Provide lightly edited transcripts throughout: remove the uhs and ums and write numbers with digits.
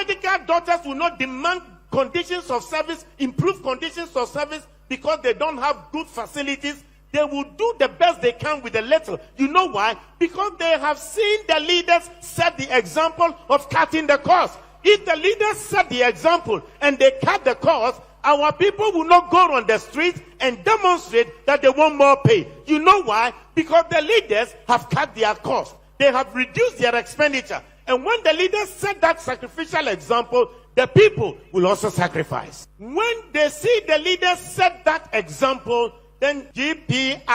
medical doctors will not demand conditions of service, improve conditions of service because they don't have good facilities. They will do the best they can with the little. You know why? Because they have seen the leaders set the example of cutting the cost. If the leaders set the example and they cut the cost, our people will not go on the streets and demonstrate that they want more pay. You know why? Because the leaders have cut their cost. They have reduced their expenditure. And when the leaders set that sacrificial example, the people will also sacrifice. When they see the leaders set that example, then GPRTU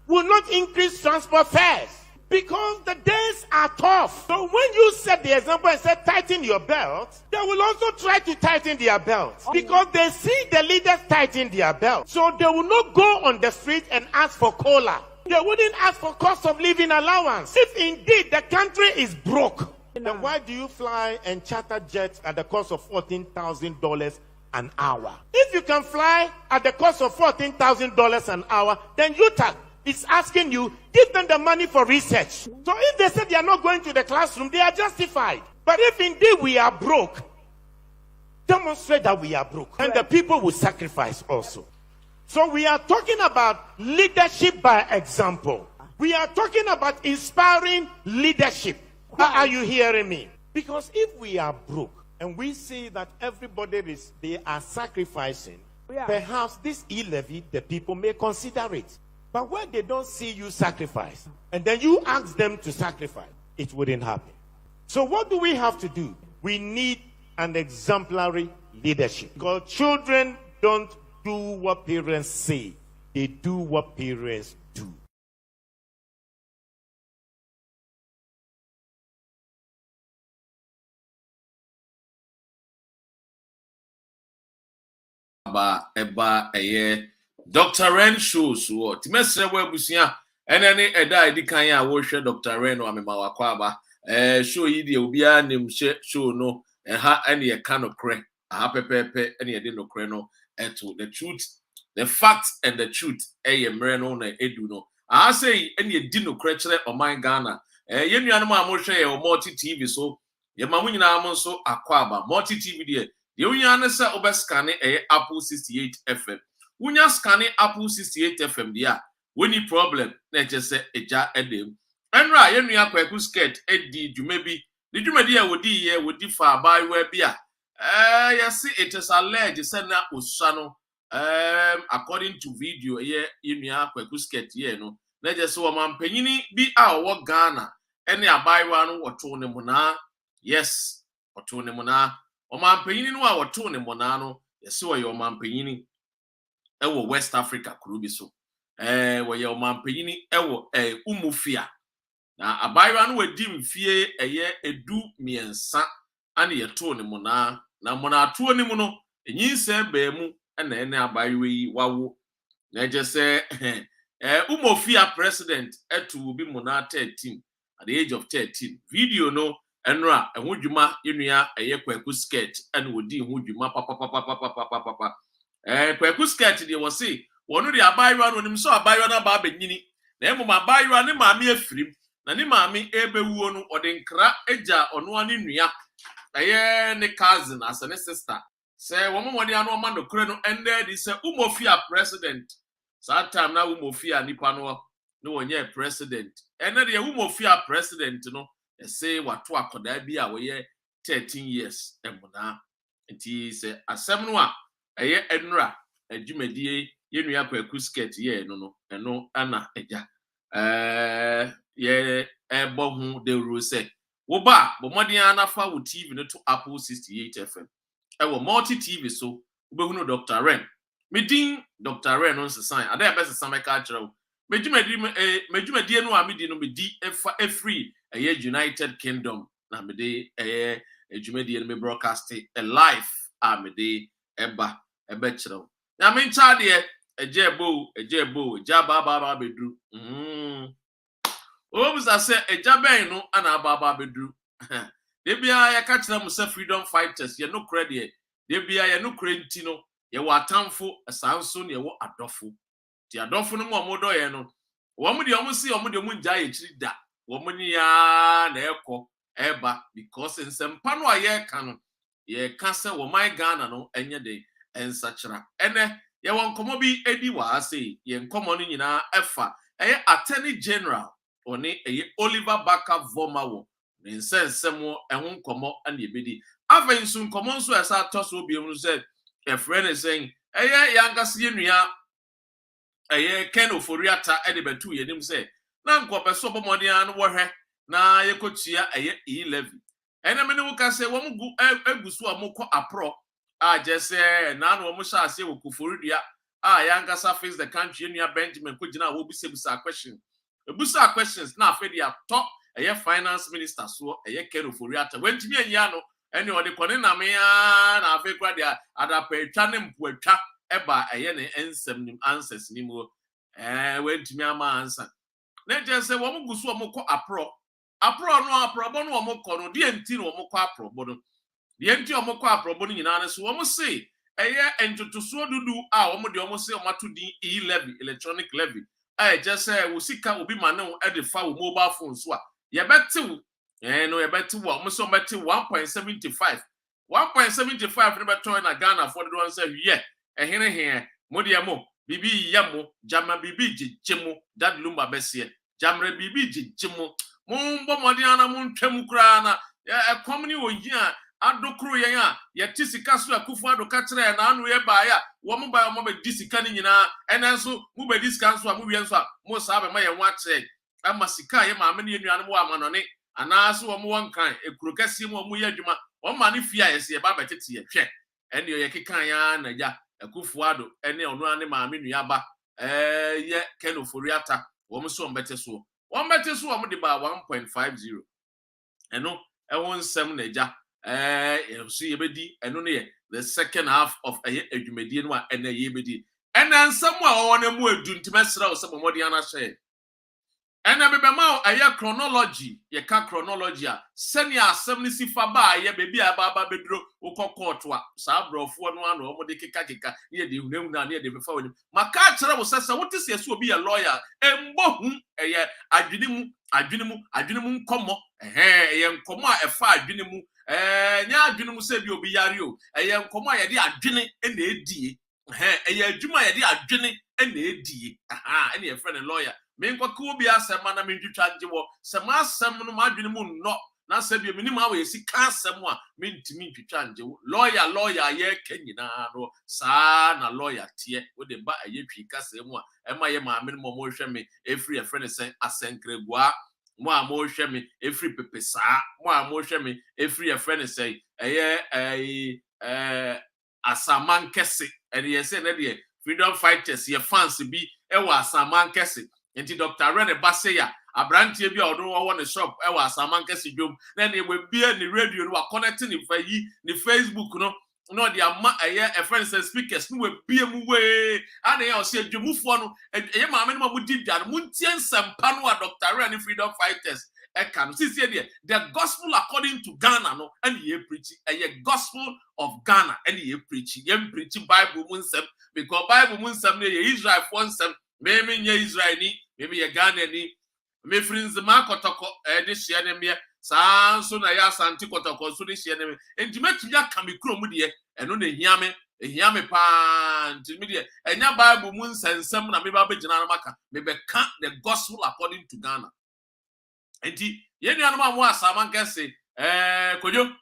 will not increase transport fares because the days are tough. So when you set the example and say tighten your belt, they will also try to tighten their belts because they see the leaders tighten their belt. So they will not go on the street and ask for cola. They wouldn't ask for cost of living allowance. If indeed the country is broke, then why do you fly and charter jets at the cost of $14,000 an hour? If you can fly at the cost of $14,000 an hour, then UTAC is asking you, give them the money for research. So if they say they are not going to the classroom, they are justified. But if indeed we are broke, demonstrate that we are broke. And the people will sacrifice also. So we are talking about leadership by example. We are talking about inspiring leadership. Are you hearing me? Because if we are broke and we see that everybody they are sacrificing, perhaps this e-levy, the people may consider it. But when they don't see you sacrifice, and then you ask them to sacrifice, it wouldn't happen. So what do we have to do? We need an exemplary leadership. Because children don't do what parents say. They do what parents do. Dr. Ren shows what Timesre Webusia and any Eda Dikanya worship Dr. Ren or Mamakwaba. Show ye the Ubia name show no and ha any a can of crack. A happy pepe any adeno creno and to the truth, the facts and the truth. A mereno na eduno. I say any dino cretchere or my Ghana. Yenu anima moshe or multi TV so Yamamina Amonso Aquaba, multi TV dear. The only answer over scanning a Apple 68 FM. When you scanning Apple 68 FM, there, when you problem, let's just say a jar edem. And right, you have a skirt, Eddie, you maybe, did you media would ye would differ by where beer? You see, it is alleged, send that Usano, according to video, yeah, you have a skirt, yeah, no. Let's just so a man penny be our what Ghana, any a buy one or tone mona, yes, or tone mona. O man penini no a woto ne monano yesi wo ye o man penini e wo West Africa kurubi so wo ye o man penini e wo Mafia na abaywa no wadi mfie eye edu miensa ane ye to ne mona na mona to ne mu no enyinse ba mu na ene abaywa yi wawo na je se Mafia president etu bi mona 13 at the age of 13 video no enra ehudwuma yenua kwaku skirt ene wodi ehudwuma papa kwaku skirt de wose wono de abaywa no nim so abaywa na ba benyini na emu abaywa ne maame afirim na ne maame ebewuo no ode nkra eja ono ane nua ne cousin as a sister say wo mo de anu ma no kure no ende di say Mafia president that time na Mafia nipa no wonye president ene de Mafia president no say what to akoda bi a we 13 years emuna nti say asem no a eye enra adwumadie yenua kwaku skirt ye no eno ana eja ye ebo hu de rose wo ba bo modern anafa wo TV no to Apple 68 FM e wo multi TV so wo behu no Dr. Ren medin Dr. Ren on sign ada be se sameka kire medwumadie no a medi no medi e free United Kingdom na mede edwumadie no me broadcast a live a mede eba kire na me ncha de ejebo jaba bedru obisa se ejaben no ana baba bedru de bia ya ka kire mo se freedom fighters ye no credit de bia ye no krenti no ye wa atamfo asanso ne ye wo adofo ti adofo no mo do ye no wo mo de o mo si o mo de mo nja ye chiri da wo mo ni ya na ekọ eba because in sempano aye kano ye kase wo my Ghana no enye de ensachra ene ye won komo bi edi wa ase ye nkomo no nyina efa eye attorney general oni eye Oliver Baka Voma wo ne nsensemo ehun komo ane ebedi aven sun komo nso esa toso obi mu say a friend is saying eye yangase yenua eye Ken Oforiata ede betu yenim say na nkopeso bomode an wo hwe na yekotua eye E-Levy ene me ne wo ka say wo mu agusu amukọ apro a jese na no mo sha ase wo Koforidua a yangasa face the country yenua Benjamin kogina wo bisebisa question ebusa questions na afi dia top eye finance minister so eye Ken Oforiata wentimi anyia no ene ode kone na me na afi kwa dia adapetwa ne mpuatwa eba eye ne ensem nim answers nim wentimi ama answer na jese wo mu gusu omukọ apro no omukọ no die nti no omukọ apro bono die nti omukọ apro bono nyina ne so wo mu se eye entotoso dudu a wo mu de wo mu se o matu din E-Levy electronic levy just say we sika obi ma ne e de fa wo mobile phone so a ye betew no ye betew wo mo so betew 1.75 ne beto na Ghana for the one say ye ehene he mo de mo bibi yamo jama bibi jijimo that lumba besie jamre bibi jijimo mo mbo modi ana mo ntwam kura na e komni oyi a adokuru yen a ye tisika so akufu adoka kire na anu ye ba ya wo mo ba mo be disika ni nyina enanso mo be disika so a mo wie nso a mo sa be ma ye wa kire ama sika ye ma me ne nuanu mo amanone anaso wo mo wonkan ekurokasi mo ye adwuma wo ma ne fia ye se ba betete ye hwe ene ye kekan ya na ja akufu ado ene onu ane ma me nuaba ye Ken Oforiata wo mo so mbete so wo mo de ba 1.50 eno ewon nsem na ja so yebedi eno ne the second half of adwumedie no a ene yebedi ena nsem a wo na mu adu ntimesra wo se bomodi ana hye ena bebema chronology ye ka chronology a seni asem ni sifa ba ye bebi aba bedro ukokọto a sa brofo no ano mo de keka ye de hunahuna ne de befa woni maka kire wo sese wote se so obi ye lawyer embohu eye adwene mu nkomo eye nkomo a efa adwene mu nya adwene mu se bi obi yare o eye nkomo a ye de adwene na edie eye adwuma ye de adwene na edie ene ye friend lawyer me nkoko obi asema na me ntwitwa njewo sema asem no madwene mu no na sabi me nim awe si ka asem a me ntimi ntwitwa njewo lawyer ye kanyina no sa na lawyer tie wo de ba ayetwi kasa mu a ema ye ma me mo hwe me every friend say asenkregua mo a mo hwe me every pepesa mo a mo hwe me every friend say asaman kese ene ye say na de freedom fighters ye fans bi ewa asaman kese enti Dr. Rene Baseya abrantie bi a odo wo ne shop ewa asaman kese dwom na ne we bia ni radio no wa connecting ni fa yi ni Facebook no de ama a friend say speakers no we bia mu we ana ya o se dwomufo no eye ma me no mu didwa no muntie nsampa no a Dr. Rene freedom fighters can see the gospel according to Ghana no and ye preach a gospel of Ghana and ye preach Bible munsem because Bible munsem ne Israel for nsem me nye Israel ni me ye Ghana ni me friends ma kotoko de hye ne me saa so na ya santi kotoko so de hye ne me entimetu ya kamikuro mu de eno na ehia me pa ntimi de enya Bible munsensem na me ba begina na maka me be ka the gospel according to Ghana. Enti ye nuanu ma mo asama nkese kodjo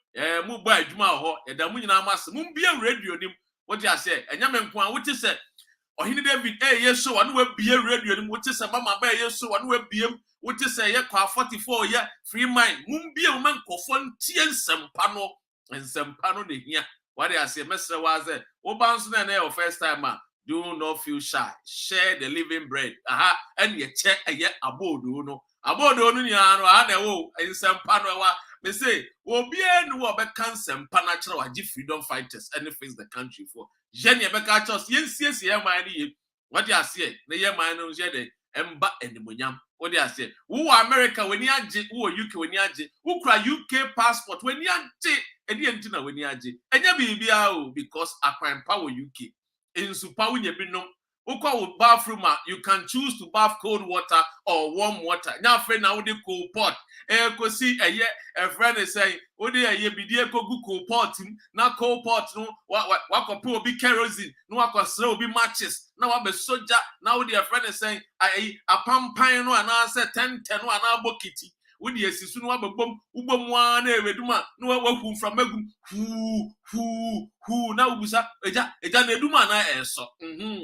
mu ba adwuma ho eda mu nyina ma se mu bia radio nim wodi ase enya me nko a woti se ohini David yeso anu wa bia radio nim woti se mama ba yeso anu wa biem woti se ye kwa 44 ye free mind mu bia mu nkofo ntie nsempa no de hia wodi ase mesre wa ze wo banso na na your first time a do not feel shy, share the living bread and ye che ye abodo no ni anu ana wo nsempa no wa me say obi enu wo be kan nsempa na kire wa gi freedom fighters and face the country for jeni be ka chos yensiesie ye man ni what you say na ye man no je de emba enimonyam what you say wo America weni age wo UK weni age wo kra UK passport weni age edi enti na weni age enya bibia o because akwan pa wo UK ensupa wo nye binom Uko bathroom, you can choose to bath cold water or warm water. Now, friend, now the cold pot. See a friend is saying, "Oh, dear, ye be dear go cold pot. Now cold pot, no, what could be kerosene, no, what could be matches. Now I'm a soldier. Now the friend is saying, a pump pine, no, and I said 10, no, and I bokiti. Would you see soon? Ubom one, reduma, no, from Megum, who now was a neduma, and so,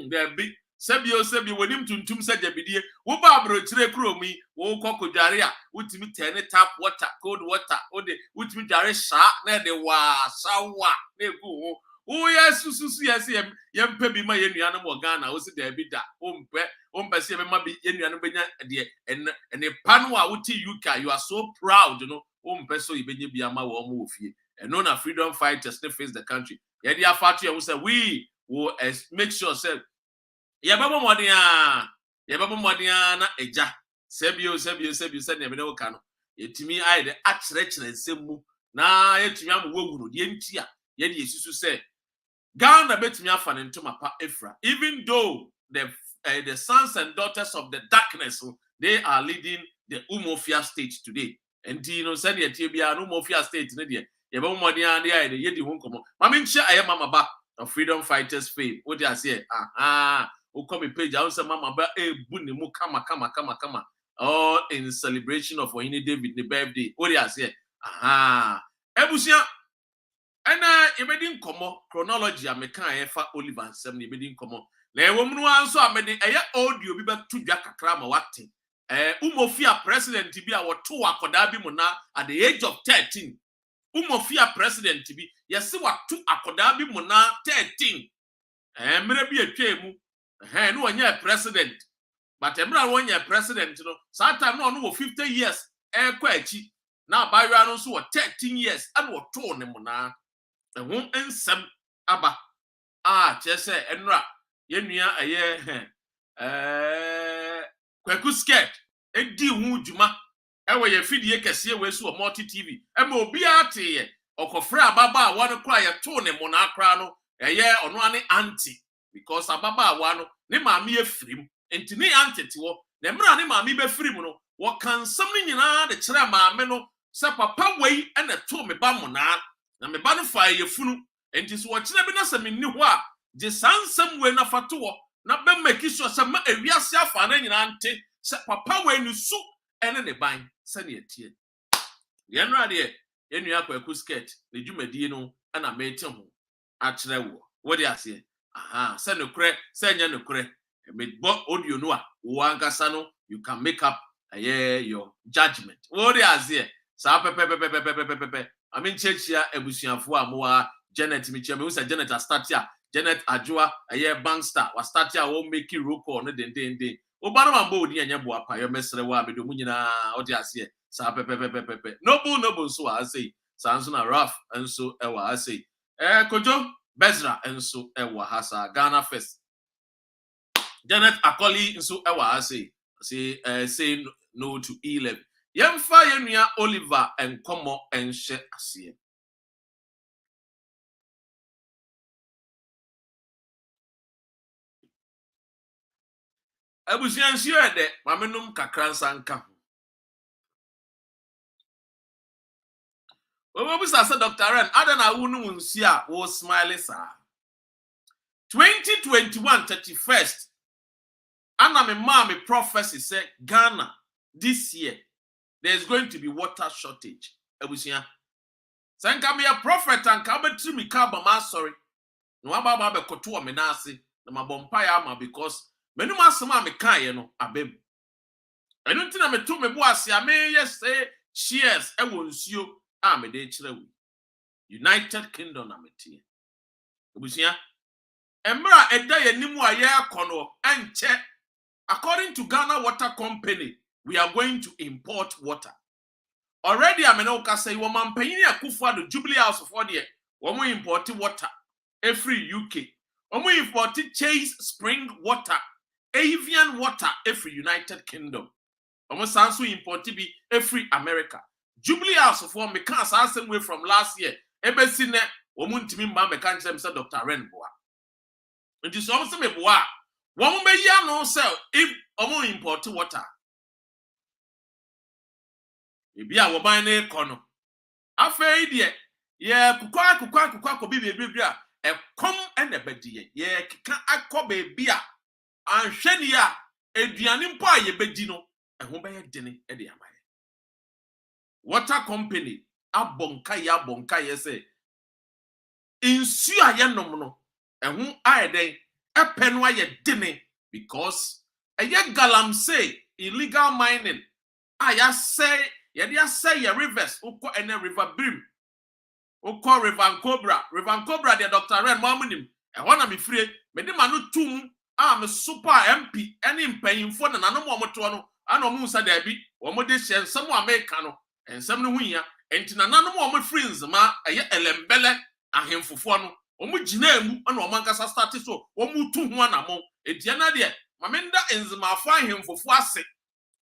there be. Sebi when him to said the video, Wobabro Trekromi, Woko Daria, with me ten tap water, cold water, or the with me Daria shark, near the wa, sawa, ne go. Oh, yes, yes, yam pebi my animal Ghana, was it there be that? Umpe, maybe any animal, and a panwa would UK, you are so proud, you know. So you be a move here, and none of freedom fighters to face the country. Yet, the Afati will say, we will make sure, say, Yababa Modiana, Eja, Sebio, said never no cano. Yet to me, I the arch and semu. Na yet yam wogu, yentia, yet yes to say. Ghana bet me up and into my pa Efra. Even though the sons and daughters of the darkness, they are leading the Mafia state today. And Tino said yet Tibia, no Mafia state in India. Yababa Modiana, the Yeti won't come. Mamincha, I am Mama Ba of freedom fighters fame. What do I say? Who come a page, I also mama ba bunny mu kama. All in celebration of Wayne David the birthday. What do you say? Ebusia. And you didn't come chronology. I make fa Oliver and 7 you didn't come. Na woman answer I made a audio be back to Jaka Krama wati. Mafia president to be our 2 akodabi muna at the age of 13. Mafia president to be yes what 2 akodabi muna 13. Maybe a chemu. No one year president, but everyone 1 year president, you know. Sometimes no 50 years, quachi. Now by rano so 13 years, and what torn him now. And won't end some abba. Just say, Enra, Yenia a year, Quaku scared, a deal woojuma. And where you feed ye can see where so multi TV, and will be out here, or Kofra Baba, one cry a torn him on our crown, a year on one auntie. Because ababa wano ne maami efrim enti ne antetiwo ne mra ne maami be frim no wo kan sam ne nyina de kire maami no se papa wei ene to me ba mo na me ba no fa yefunu enti so wo kire bi na se me ni ho a je sansam wei na fato wo na be make sure se ma ewiase afa na nyina ante se papa wei ni su ene ne ban se ne etie ye no ade enu akwaku skirt ne dwumadi no ana mete ho a kire wo wo de ase send no cre, send no cre. Audio no wankasa you can make up your judgment. What is here? Sa pepe. I mean church here ebusuafo amoa Janet Micheme we say Janet start here. Janet Adjoa bank star was start here won make roll call no den. Obana mambo odi anya bo apa yo mesre wa bedo mu nyina what is here? Sa pepe. Noble so I say. Sanso na rough and so e wa I say. Kojo Bezra and so ewa hasa Ghana first. Janet Akoli and so ewa say no to E-Levy. Yemfa yenya Oliver and Komo and she asie. Abusian sure de mamenum kakransa nka. We say Dr. Ren, adana wunu nsia wo smile sa. 2021 31st. Anna me mommy prophecy said Ghana this year there's going to be water shortage. Ebusia. Sanka me a prophet and ka betri mi ka ba ma sorry. No aba be koto me na ase na mabompa ya ama because menum asema me kan ye no abem. Enu ntina me to me bo ase ame yes say cheers e wo nsuo a me de kire wi. United Kingdom na metie. Ebusia. Emra eda ye nimu aye akono enche. According to Ghana Water Company, we are going to import water. Already amenoka say woman paying akufo the Jubilee House of Odie. Woman import water every UK. Woman import Chase Spring water, Avian water every United Kingdom. Woman sanso import be every America. Jubilee House of Odie can say way from last year. Ebesine woman timi mba me kan say Dr. Ren boa. It is also me boa. One may ya no sell if omo import water. Maybe I will buy a corner. After idiot, yeah, kukwa, baby, a come and a bedie, yeah, can't I call baby, and Shenia, a dianimpa, ye bedino, and who buy a dinner at the amay. Water company, a bonka, ye say. Insua ye no, and whom I day, a penwa ye dinner, because a young galam say illegal mining. I say, ya say your rivers, uko and a river brim. Uko river cobra, the Dr. Ren Mamunim, and one of me free, Medimanu Tum, I'm a super MP, any paying for an animal motono, and no Musa Debbie, or Modisha, someone make cano, and some Nuia, and to an animal friends, ma, a elembele, and him for fun, or Mujinemu, and Omancasa started so, or Mutu one among, a Diana dear, Maminda ends my find him for fussing.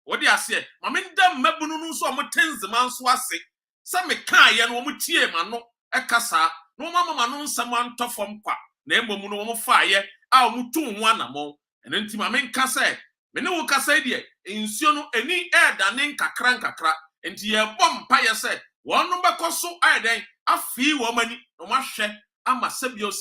What do I say? Maminda Mabunu so much tens the man swassi. Some me kai and woman tear man no a cassa, no mamma no someone tough from qua, name woman fire, I'll mutu one among, and then Timamin cassa. Menu cassa dear, in siono any air than kakra, and tia bomb pire said, one number cost so I then, a fee woman, no much I'm a sebio,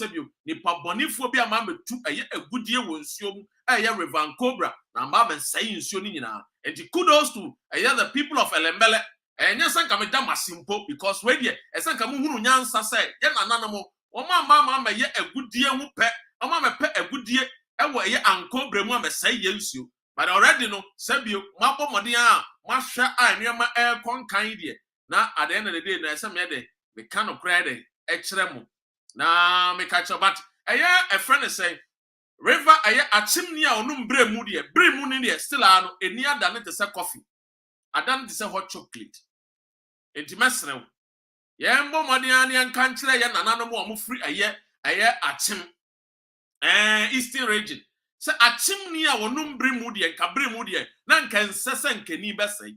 nipa boniphobia mamma to a good year will assume a river cobra, now mamma saying sionina. And kudos to the people of Elembele. And yes, I come down simple because when ye, as I come who nyansa say, yen ananamo, or my mamma ye a good dear who pet, or mamma pet a good dear, and where ye uncle Bremma say yes you. But already no, Sabio, Mapo Modia, Masha, I near my air con kind dear. Now at the end of the day, there's some day, we cannot credit extremo. Now, me catch up, but a friend is saying, River a chimney or no bre moon in still are near than it is a coffee. I done this a hot chocolate. Intimate. Yambo Madiani and country and another more free a year a chim. Eastern region. Say a chimney or no bre moody and cabre moody, none can sesen can be say.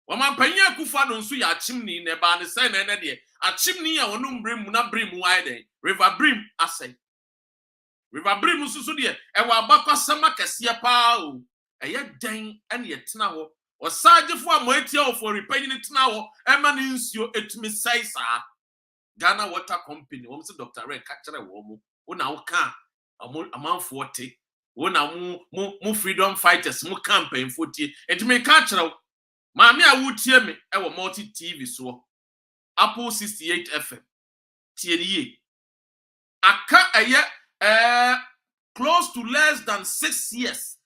Woman Panya Kufadon sui a chimney in a barn is saying a chimney or no brim wide. River brim, I say. River brim susu dear, and while Baka Sama Cassia Pau, a yet dang and yet now, or Sergeant for Moetio for repaying it now, emanins you et me say, sir. Ghana Water Company, almost Dr. Red catcher a woman, who now can a month 40, who now more freedom fighters, more campaign 40, and to make catcher. Mammy, I would hear me, I will multi TV so Apple 68 FM, TDE. I can't a year. Close to less than 6 years.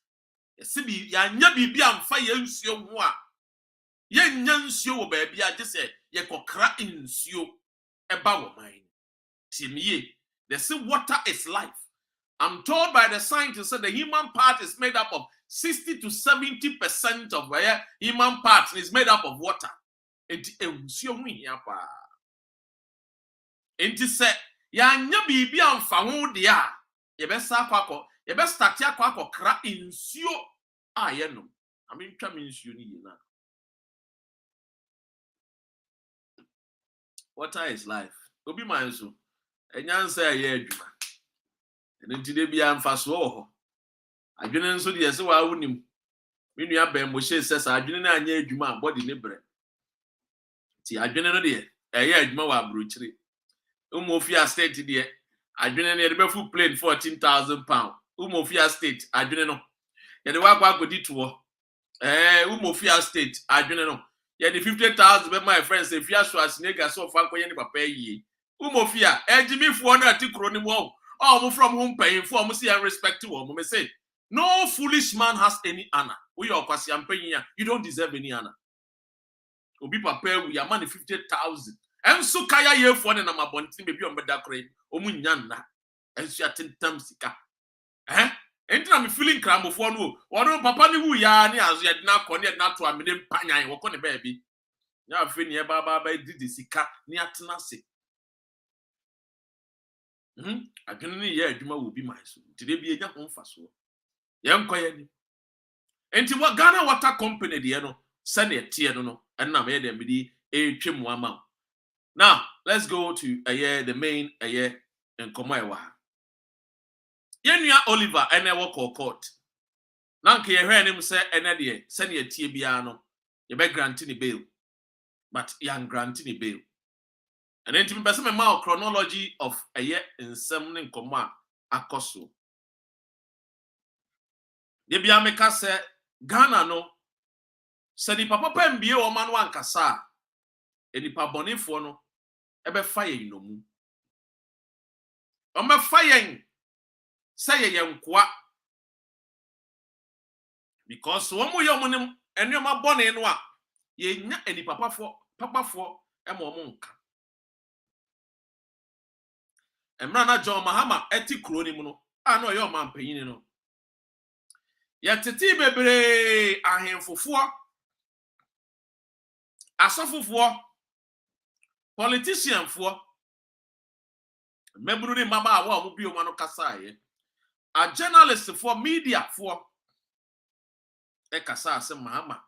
Sibi ya nyabi bi amfa ye nsuo ho a. Ye nya nsuo wo ba bia je se ye kokra nsuo eba wo man. Timie, they say water is life. I'm told by the scientists that the human part is made up of 60 to 70% of where human part is made up of water. Enti nsuo ho hia pa. Enti se ya nya bibi amfa ho de a ye be sa kwakọ ye be start akwa kra nsuo a ye no ami ntwa me nsuo ni ye na. Water is life. Obi man so enyansa ye adwuma enti de bia amfa so ho adwene nso de se wa wonim me nua ban mo hye se sa adwene na anya adwuma body ne bre ti adwene no de ye adwuma wa abrochire Mafia state there. Adwene ne de befu plane 14,000 pounds. Mafia state adwene no. Ye de wa kwa kodi to. Mafia state adwene no. Ye de 50,000 be my friends say fia so asinega so fa koye ne papa yi. Mafia ejimi fo na atikro ni mo. Mo from home paying for mo see and respect to mo me say no foolish man has any honor. We your kwasi ampanyin you don't deserve any honor. Obi papa we ya man 50,000. Enso kaya ye fo ne na mabontin bebi on beda kore omunya na enso atentam sika entina me feeling kramofo no wono papa ne wu ya ne azo ye de na kɔ ne na to amene mpanyan wo kɔ ne baabi nya afi ne ba didi sika ne atena se adwene ne ye adwuma wo bi man so tide bi enya ho mfaso ye nkɔ ye ni enti wa Ghana Water Company de no sɛ ne tie no ɛna me de medi etwemu ama. Now, let's go to the main and Komaewa. Yenua Oliver ene wo court. Nanke ye hwe nim se ene de se ne tie bia no ye be grant ni bail. But yan grant ni bail. And then to me person me chronology of a year in some nkoma akoso. Ye bia meka se Ghana no se di papa pembie o man wan kasa eni pa bonefo no ebe fa ye nomu. O me fa yen se ye yenkoa because wo mo ye mo nim enoma bone no a ye nya eni papafo e mo nka. Emra na John Mahama eti kro ni mu no no ye o man panyin no ye tete bebre ahemfofo asofofo politician fo meburu ni mama awa mo bi o mano kasa ye a journalist for media for e kasa se Mahama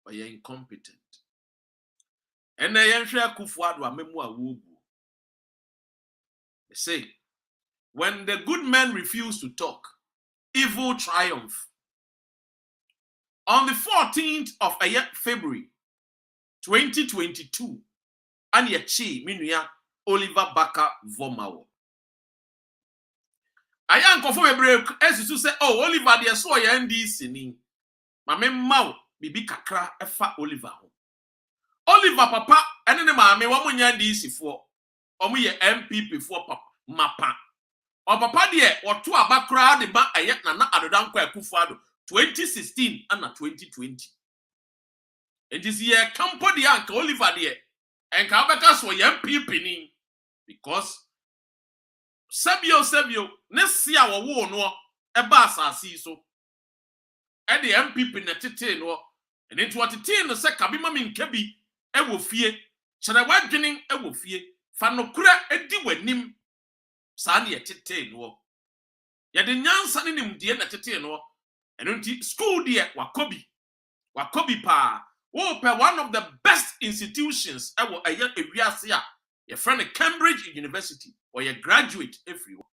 o ye incompetent ene ye hwe akufo ado amemu awogu. They say when the good men refuse to talk, evil triumph. On the 14th of February 2022, Anyechi Minuya Oliver Baka Vomawo. Ayan kofo bebre esisu say oh Oliver de so ya NDC ni. Mame mawo bibi kakra efa Oliver ho. Oliver papa ene ne maame wo munya NDC fo. Omo ye MPP fo papa mapa. O papa de woto abakra de ba aye nana adodankwa akufo ado 2016 and 2020. It is here campo de anka Oliver de enka abeka so ye MPP ni because Sabio ne sia wo no eba asasi so e de MPP na tete no and into what tete no se kabima minka bi e wo fie kyere wadwenin e wo fie fa no kura edi wanim sa ne tete no ye de nyansa ne nimdie na tete no eno nti school de wakobi pa wo pe one of the best institutions e wo aye ewiase a your friend Cambridge University or your graduate everywhere.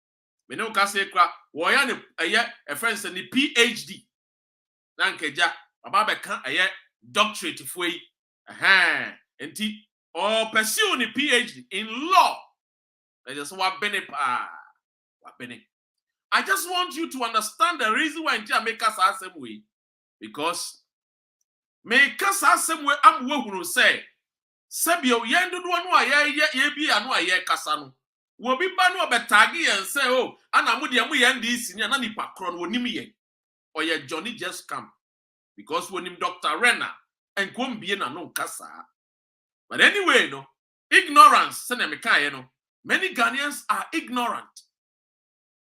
Me no ka say kra wo ya ne a friend say ni PhD. Na nkeja baba be kan doctorate for yi. Enti or pursue ni PhD in law. I just wa bene. I just want you to understand the reason why I make us the same way. Because make us the same way am we hunu say Sabio yendu no ye bi anu aye kasa no wo bi ba no betagi yen say oh ana mu de mu ye NDC ni na nipa kro no onim ye oye Johnny just come because wonim Dr. Renner and kombie na no kasa. But anyway no ignorance se na meka ye no many Ghanaians are ignorant.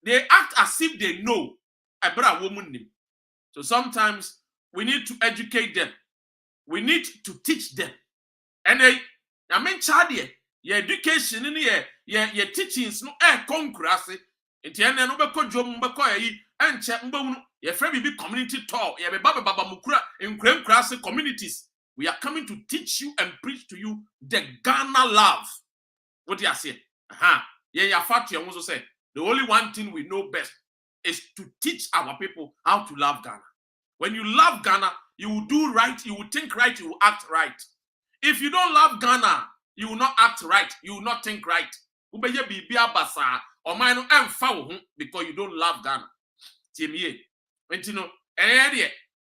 They act as if they know abra woman nim. So sometimes we need to educate them. We need to teach them. And I mean, Chadie, your education in your teachings no conkurase. Enti ene no beko dwom beko yi enche mbawunu your friend be community talk. Ye be baba mukura in kremkrase communities. We are coming to teach you and preach to you the Ghana love. What do you say? Ye ya fat you also say the only one thing we know best is to teach our people how to love Ghana. When you love Ghana, you will do right, you will think right, you will act right. If you don't love Ghana, you will not act right. You will not think right. Because you don't love Ghana.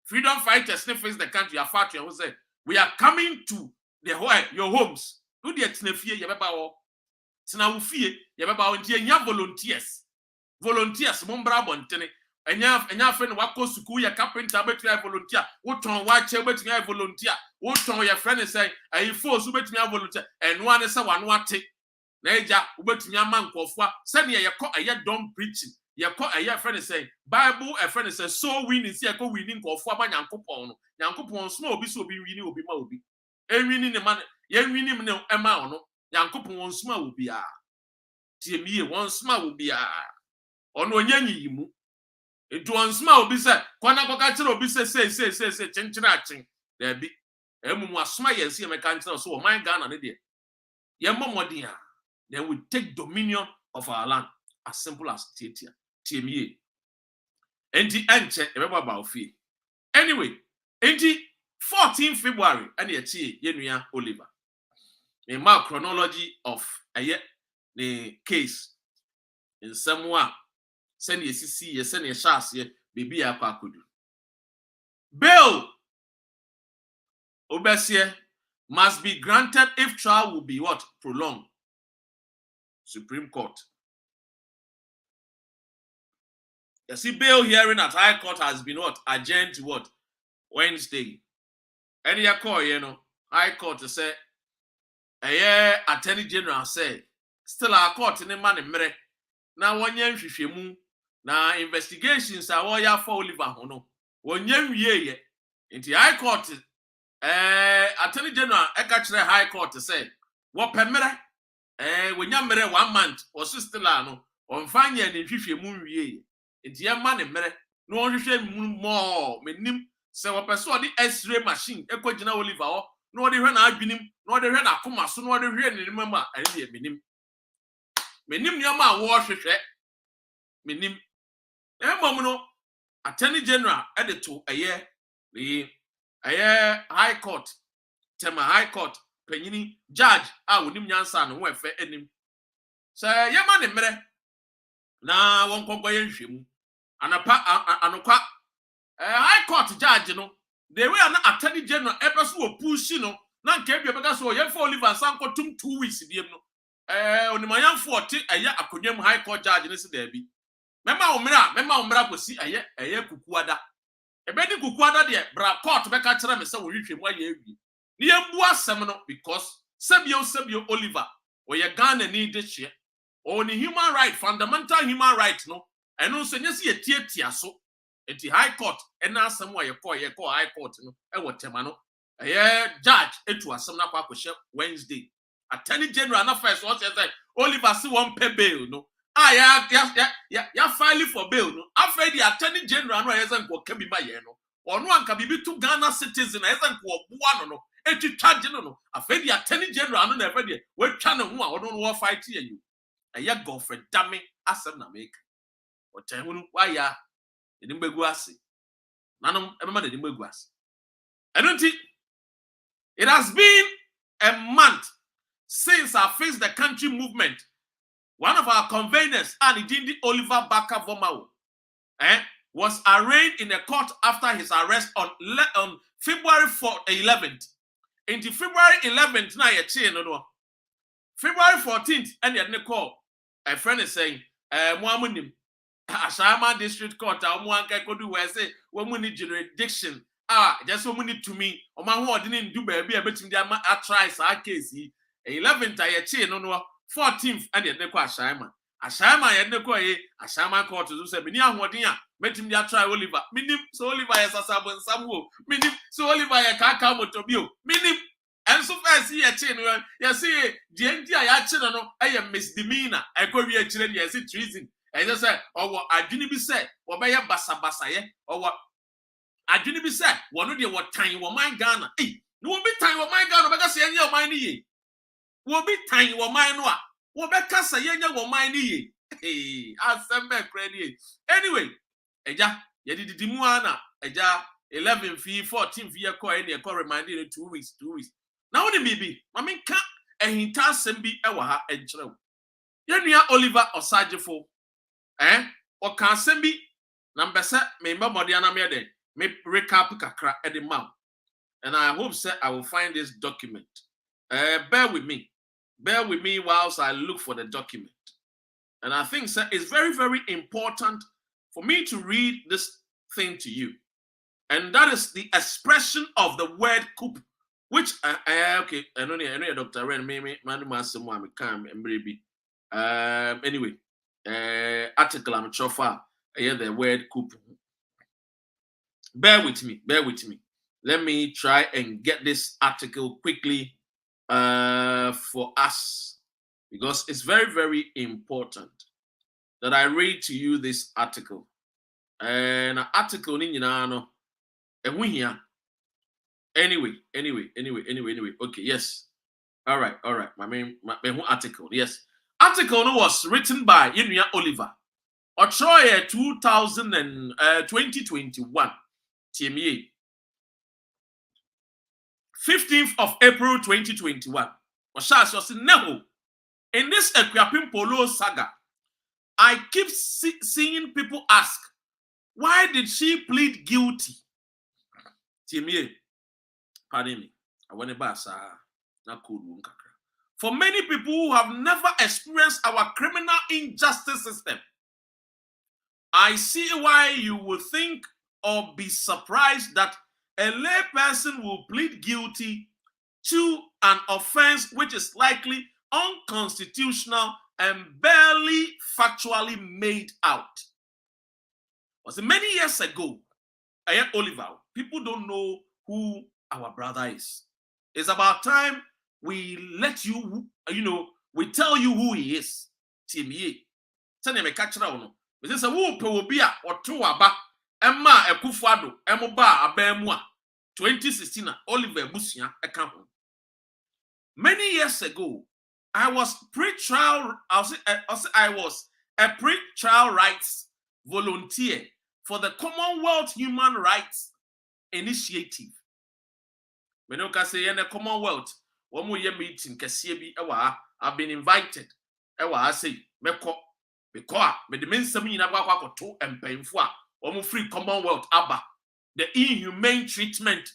Freedom fighters face the country. We are coming to your homes. Volunteers. Enya friend wako school ya carpenter betwe volunteer woton wache betwe volunteer woton your friend say ayi force betwe volunteer eno ane say wano ate na eja betwe amankofo say ne yekọ aye don preaching yekọ aye friend say Bible a friend say so winning see yekọ winning nkofo aba nyankopon no nyankopon so obi so obi winning obi ma obi enwini ne man ye winning ne ema ono nyankopon won sma obi a tie miye won sma obi a ono onyanyi yimu. It was small, be said, Quanacocato be say, chinchinachi. There be a muasma, yes, see a mechanical, so my gun an idiot. Yamamodia, then we take dominion of our land, as simple as it here. TME. Enti enche ebeba about fee. Anyway, enti 14 February and ye yenua Oliver. The mark chronology of the case in somewhere send ye see ye send ye shas ye bibi akwakudu. Bail Obesie must be granted if trial will be what? Prolonged. Supreme Court. You see, bail hearing at High Court has been what? Adjourned to what? Wednesday. Any call, High Court to say, Attorney General say, still our court in the man in mere. Now, 1 year, now investigations are all ya for Oliver Hono. 1 year, into High Court, Attorney General, High Court to say, what permit? When you mere 1 month, or sister Lano, on fine year in Fifty It's your man in mere, no one more, meaning. Se wa person the X-ray machine ekogina Oliver no de hwe na adwinim no de hwe na akoma so no de hwe ne mama ani de menim nyama a wo hwehwe menim emom no Attorney General edito the High Court tema High Court panyini judge a wonim nyansa no wo efe anim se yema ne mere na won konkɔ ye nhwemu anapa anokwa High Court judge no the way an Attorney General epeso wo push no na nke bia beka so ye for Oliver sanko tum 2 weeks diem no onimayanfo ɔte akonnwam High Court judge ne se da bi mema omra kosi kukuada ebedi kukuada de bra court beka kire me se wo hwehwemu aye awie ne yembu asem no because sebio Oliver oye Ghana ni de hye oni human right fundamental human right no eno so nyesi ye tietia so enti High Court ena asem wa ye call High Court no e wotema no judge etu asem na kwa kohye Wednesday Attorney General na first what say Oliver si won pay bail no ya file for bail no after the Attorney General no yesa nko ka bi ma ye no ono anka bibi to Ghana citizen yesa nko oboa no etu charge no after the Attorney General no na efe de we twa ne ho a ono no fight ye you girlfriend damn asem na make otan why ya Edimbegu ase. Nanom emema de Edimbegu ase. Enunti it has been a month since I faced the country movement. One of our conveners, Anidindi Oliver Baka Vomawo, was arraigned in a court after his arrest on February 11th. Into February 11th, now you're saying no. February 14th, and you call. A friend is saying, Muamunim. Ashama District Court, I could do where say, when we need jurisdiction, just when we need to me, or my word didn't do baby, I bet him there I try our case. 11th, I chain no 14th, and yet the Ashama. Ashama, yet the Koy, Ashama Court to say, Minia Wadinia, met him there try Oliver, Minim, so Oliver as a sub and some woe, Minim, so Oliver a car with Tobio, Minim, and so far see a chain, you see, the entire channel, I am misdemeanor, I could be a children, yes, it's treason. And I said, or what I didn't be said, or by a bassa, or what I didn't be said, one of the what time you were my Ghana. Eh, no be time you were my Ghana, because you your mind ye. Will be time you were mine, what because I were mine ye. Eh, I'll send back credit. Anyway, Eja, you did the Muana, Eja, 11 fee, 14 fee, a call reminded 2 weeks. Now, the baby, I mean, can't and he tells him be our and chill. You're Oliver or Sajifo. Or can send me number set me Modiana Mede, me recap kakra at the mouth. And I hope sir I will find this document. Bear with me whilst I look for the document. And I think sir it's very, very important for me to read this thing to you. And that is the expression of the word coup, which okay, I know Dr. Ren, maybe anyway. Article I'm chofa the word coup. Bear with me. Let me try and get this article quickly for us, because it's very, very important that I read to you this article. And article no anyway. Okay, yes. All right. My main article, yes. Article was written by Y3NTUA Oliver Otroye 2021. TME. 15th of April 2021. No. In this Equiapim Polo saga, I keep seeing people ask, why did she plead guilty? TME. Pardon me. I want to pass. For many people who have never experienced our criminal injustice system, I see why you would think or be surprised that a lay person will plead guilty to an offense which is likely unconstitutional and barely factually made out. Was many years ago, Oliver, people don't know who our brother is. It's about time we let you, we tell you who he is. TME. Tell me catch that. This is a who pewobia or two aba Emma Ekufuado Emoba Abemwa 2016 Oliver Busia account. Many years ago, I was a pre-trial rights volunteer for the Commonwealth Human Rights Initiative. Menoka say in the Commonwealth, one more year meeting Kasiebi Ewa, I've been invited. Ewa I say Meko because me the men some in Abba to and painful or free Commonwealth Abba. The inhumane treatment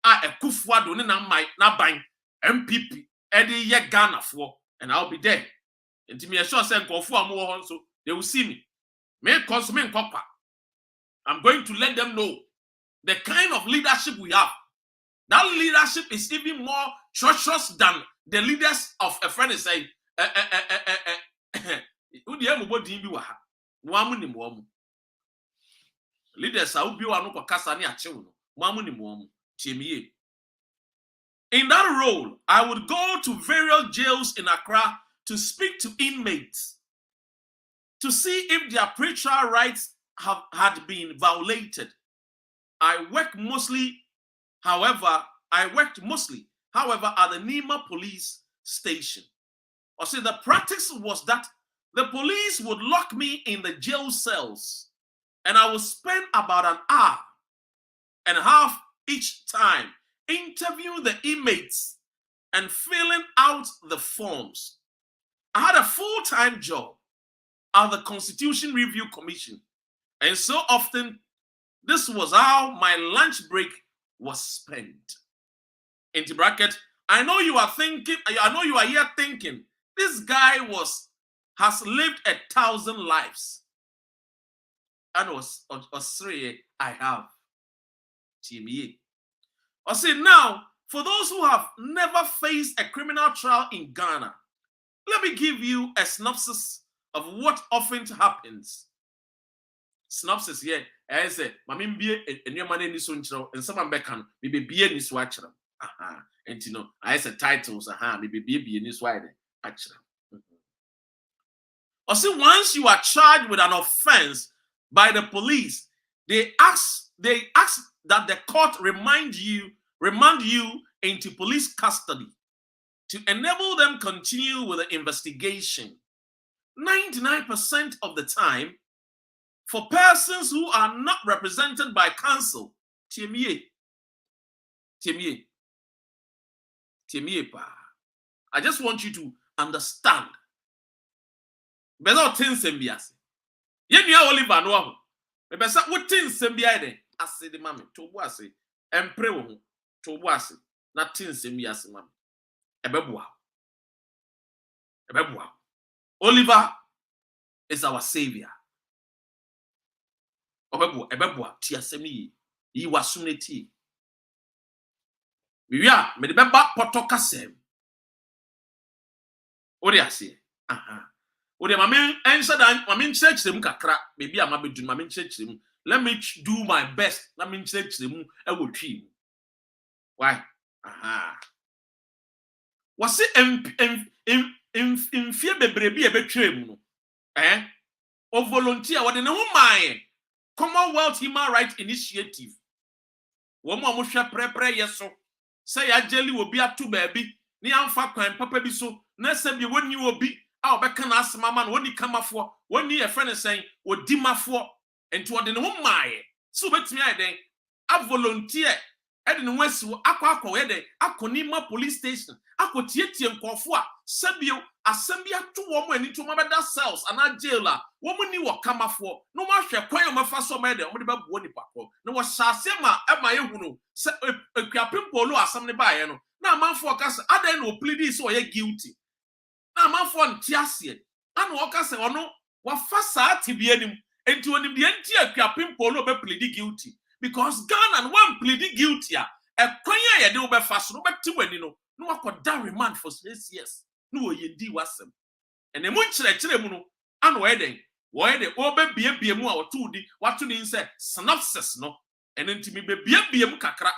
a Kufuado na bang MPP Eddie ye Ghana for and I'll be there. And to me a short send for more so they will see me. Me consume copper. I'm going to let them know the kind of leadership we have. That leadership is even more treacherous than the leaders of a friend is saying leaders are in that role, I would go to various jails in Accra to speak to inmates to see if their pretrial rights had been violated. I worked mostly, however, at the Nima police station. Or say the practice was that the police would lock me in the jail cells and I would spend about an hour and a half each time interviewing the inmates and filling out the forms. I had a full-time job at the Constitution Review Commission, and so often this was how my lunch break was spent. Into bracket, I know you are here thinking, this guy has lived 1,000 lives. And was three I have. TME. I say now, for those who have never faced a criminal trial in Ghana, let me give you a synopsis of what often happens. Synopsis here, I say, Mamim be a new man in this one, and someone beckon, maybe be in this watcher. And I say titles, maybe be in this wide. Or see, once you are charged with an offense by the police, they ask that the court remand you into police custody to enable them continue with the investigation. 99% of the time, for persons who are not represented by counsel, TME, I just want you to understand. Bezo tin sembiase. Ye nua Oliver no ho. Me besa wo tin sembia de ase de mame to bo ase empre wo ho to bo ase na tin sembiase mame. Ebeboa. Oliver is our savior. Ebeboa ti asemi yi wasumneti. Miwia me de beba potoka sem. Odi ase. Let me do my best. Let me check them. I will treat. Why? Was it in fear baby a betrayal? Or volunteer what in a woman? Commonwealth Human Rights Initiative. Woman must prepare yes so. Say a jelly will be a two baby. Ni amfa kwan papa bi so. Na se bi when you will be a obeka na asema ma no woni kamafo woni ye friend saying odimafo enti ode ne ho maaye so betimi aye den a volunteer e de ne ho asi akọ ye den akonima police station akotiatie nkofo a sabio asem bia to wo mo ani to mo beda cells ana jail a wo mo ni wo kamafo no ma hwe kwan o mafa so ma de mo de babuo ni pakọ no wo hyase ma e ma ye hunu se akuapempo lo asem ne baaye no na amanfo ka se adan no plead so ye guilty na amanfo ntiase ana wo ka se ono wa fa saa tibia nim enti onim de nti akuapempo lo be plead guilty because Ghana and one plead guilty a kwan ye de wo be fa so no be ti wani no no wakoda remand for 6 years no yendi wasem ene mu nkyerɛkyerɛ mu no ano eden wo ye de obebiebie mu a otudi wato ni nse synopsis no ene ntimi bebiebie mu kakra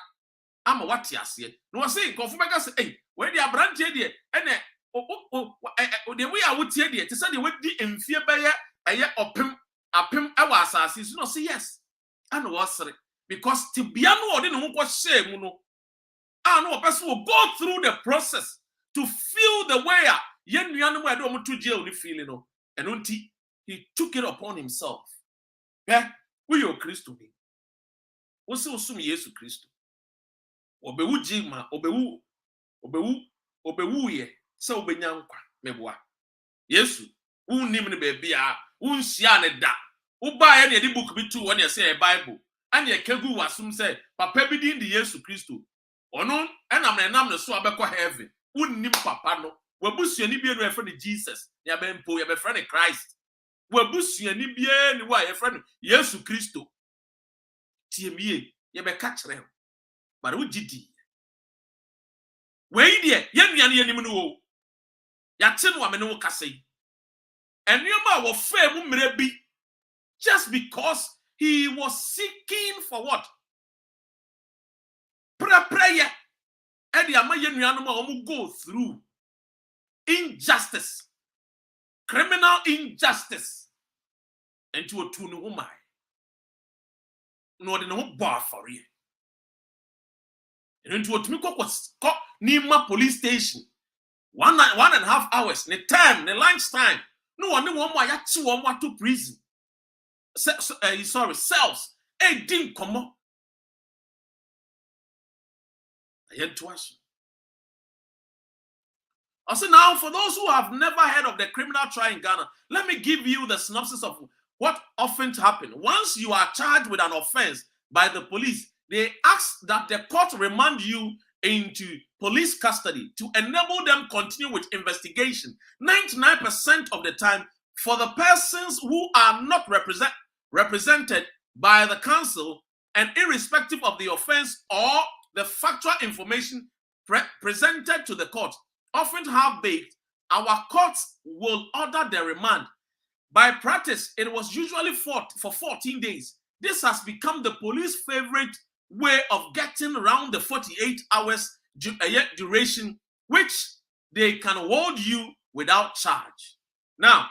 ama wate ase no wo say nkofo beka se wo de abrante de ene de we a wotie de te se de wadi emfie beye eye apem ewa asase so no say yes ano wo sere because tibia no ode ne ho kɔ hye mu no no person will go through the process to feel the way yenuanu e do mo to jail ni feeling no and until he took it upon himself. Yeah, we are Christo ni. Wo se osum Yesu Kristo. Obewu jima, obewu ye, se obenya nkwa meboa. Yesu, unnim ne baby a, unsia ne da. Uba ye ne di book bi tu won ye say Bible. An ye kegu wasum say papa bi din di Yesu Kristo. Ono enam ne so abekọ heaven unnim papa no wabusuani bie no e friend Jesus ya be mpo ya be friend Christ wabusuani bie ni wa ye friend Yesu Kristo tiemie ye be ka kire bare ugidi we die ye nuane yanim no wo ya te no amene wo kasai enuma wo fa mu mre bi just because he was seeking for what prayer and the ama go through injustice, criminal injustice, and to a tune woman. No, no bar for you. And into a Tumiko was caught Nima police station 1.5 hours, the time, the lunch time. No one knew why you to prison. Sorry, cells. Didn't come up. Also, now for those who have never heard of the criminal trial in Ghana, let me give you the synopsis of what often happens. Once you are charged with an offense by the police, they ask that the court remand you into police custody to enable them continue with investigation. 99% of the time, for the persons who are not represented by the council, and irrespective of the offense or the factual information presented to the court, often half-baked, our courts will order the remand. By practice, it was usually for 14 days. This has become the police favorite way of getting around the 48 hours duration, which they can hold you without charge. Now,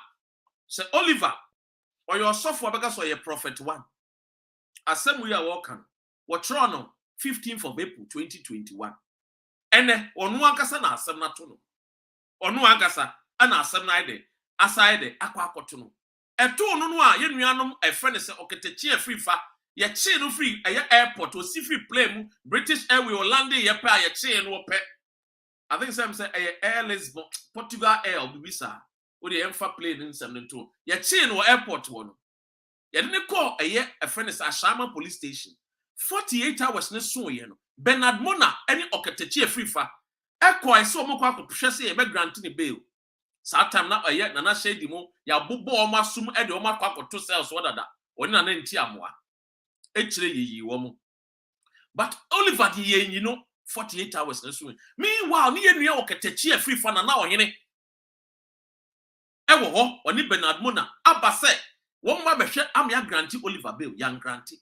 Sir Oliver, or your software because or your prophet one, as some we are walking, what Toronto, 15th of April 2021. And onu ankasa na asem na to no. Onu ankasa ana asem na ide aside akwa akoto no. Eto no no a ye nuanom e friend se oketechi afri fa ye chi no free airport o si free plane mu British Airways Orlando ye pa ye chi no pe. I think some say Air Lisbon Portugal Air bibisa o de emfa plane nsem no to. Ye chi no airport wo no. Ye de ne call a friend se Ashama police station. 48 hours ne so ye no. Bernard Mona any oketechi afrifa ekọ ise omokọ akọhwe se ye be grant ni bail saa time na aye na na shedi mo ya bobo omasum e de omakọ akoto cells wadada oni na nti amoa echire yeyi wo mo but Oliver de ye 48 hours na so meanwhile ni ye nua oketechi afrifa na ohene e wo ho oni Bernard Mona abase wo ma behwe amia grant Oliver bail yan grant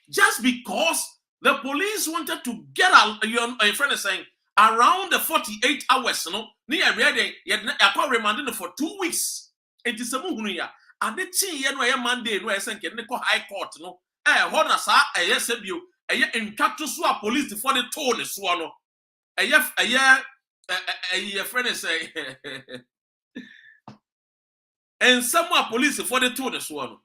just because the police wanted to get your friend is saying around the 48 hours, no, near ready, yet I remanded for 2 weeks. It is a movie, and the tea, Monday, no, I think, high court, no, what I saw, yes, you, in Katusua police for the tone is one, a year, friend is saying, and someone police for the two this one.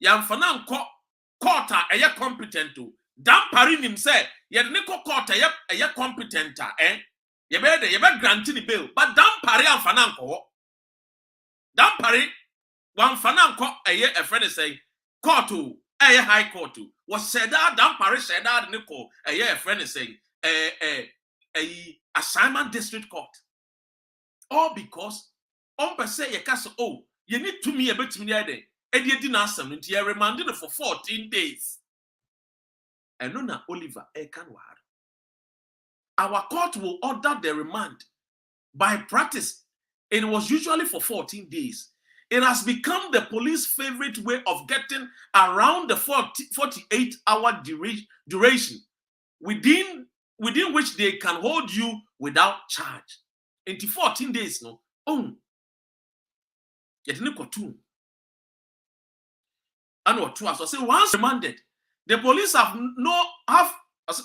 Yamfana court a competent to. Dampari him say, yet Nico court a competent, you better grant the bill, but Dampari and Fananko. Dampari, one Fananko a friend is saying, court to a high court to. Was said that Dampari said that Nico a friend is saying, a assignment district court. All because on per se, oh, you need to me a bit me there. And you didn't ask them into your remanded for 14 days. And Nona Oliver Ekanwar. Our court will order the remand by practice. It was usually for 14 days. It has become the police favorite way of getting around the 48-hour duration within which they can hold you without charge. Into 14 days, no. Yet no two. And what two? So say once remanded, the police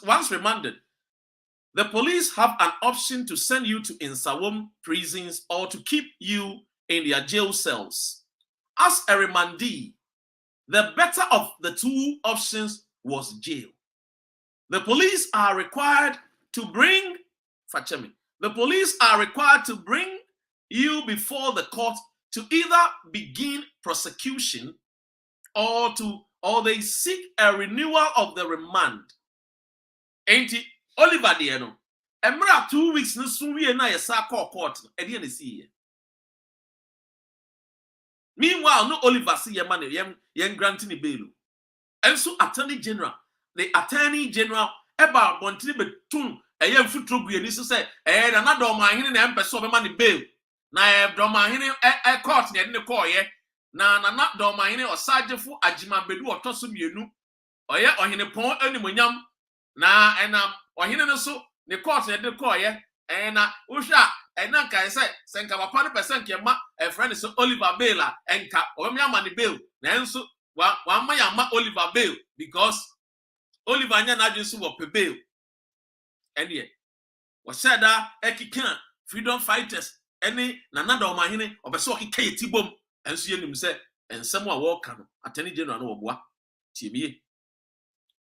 once remanded, the police have an option to send you to Insawam prisons or to keep you in their jail cells. As a remandee, the better of the two options was jail. The police are required to bring you before the court to either begin prosecution or they seek a renewal of the remand. Ain't it? Oliver Diano. Emra 2 weeks no soon we na yesa court e dey na see. Meanwhile, no Oliver see your money, yen granting bail. And so the attorney general eba bontini betun yen futro gu ani so say na do ma hene na empese obema ne bail. Na do ma hene court na de ne call ye. Na do ma hene osagefo agima bedu otoso mienu. Oye ohene pon animonyam na enam ohene no so ne court na de call ye. Na usha na kai say senka papa ne person ke ma a friend so Oliver bail enka obema ma ne bail na enso wa ma ya ma Oliver bail because Oliver anya na adwin so wo pe bail ene wo said that ekika freedom fighters ene na nada o mahene obeso okika yetibom enso yenim se ensem a wo ka no attorney general no wo boa tiemie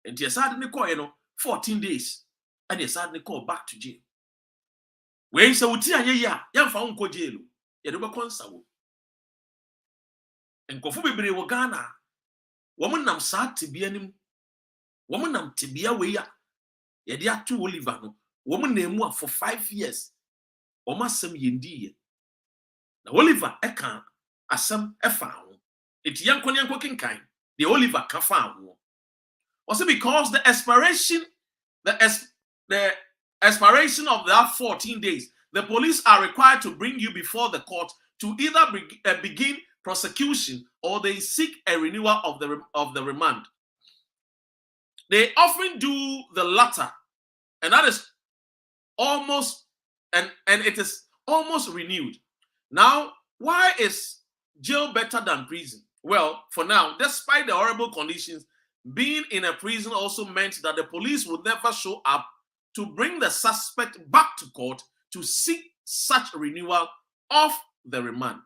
enti esade ne call ye no 14 days and esade ne call back to jail. We say wuti anye ya yamfa nko jail ye do be konsa wo enkofu bebre wo Ghana wo nam sa tibia nim wo nam tibia we ya ye de atu Oliver no wo na emu for 5 years wo masem yendi ye na Oliver eka asem efa ho eti yanko kinkan the Oliver ka fa ho also because the expiration of that 14 days, the police are required to bring you before the court to either begin prosecution or they seek a renewal of the remand. They often do the latter, and that is almost and it is almost renewed. Now, why is jail better than prison? Well, for now, despite the horrible conditions, being in a prison also meant that the police would never show up to bring the suspect back to court to seek such renewal of the remand.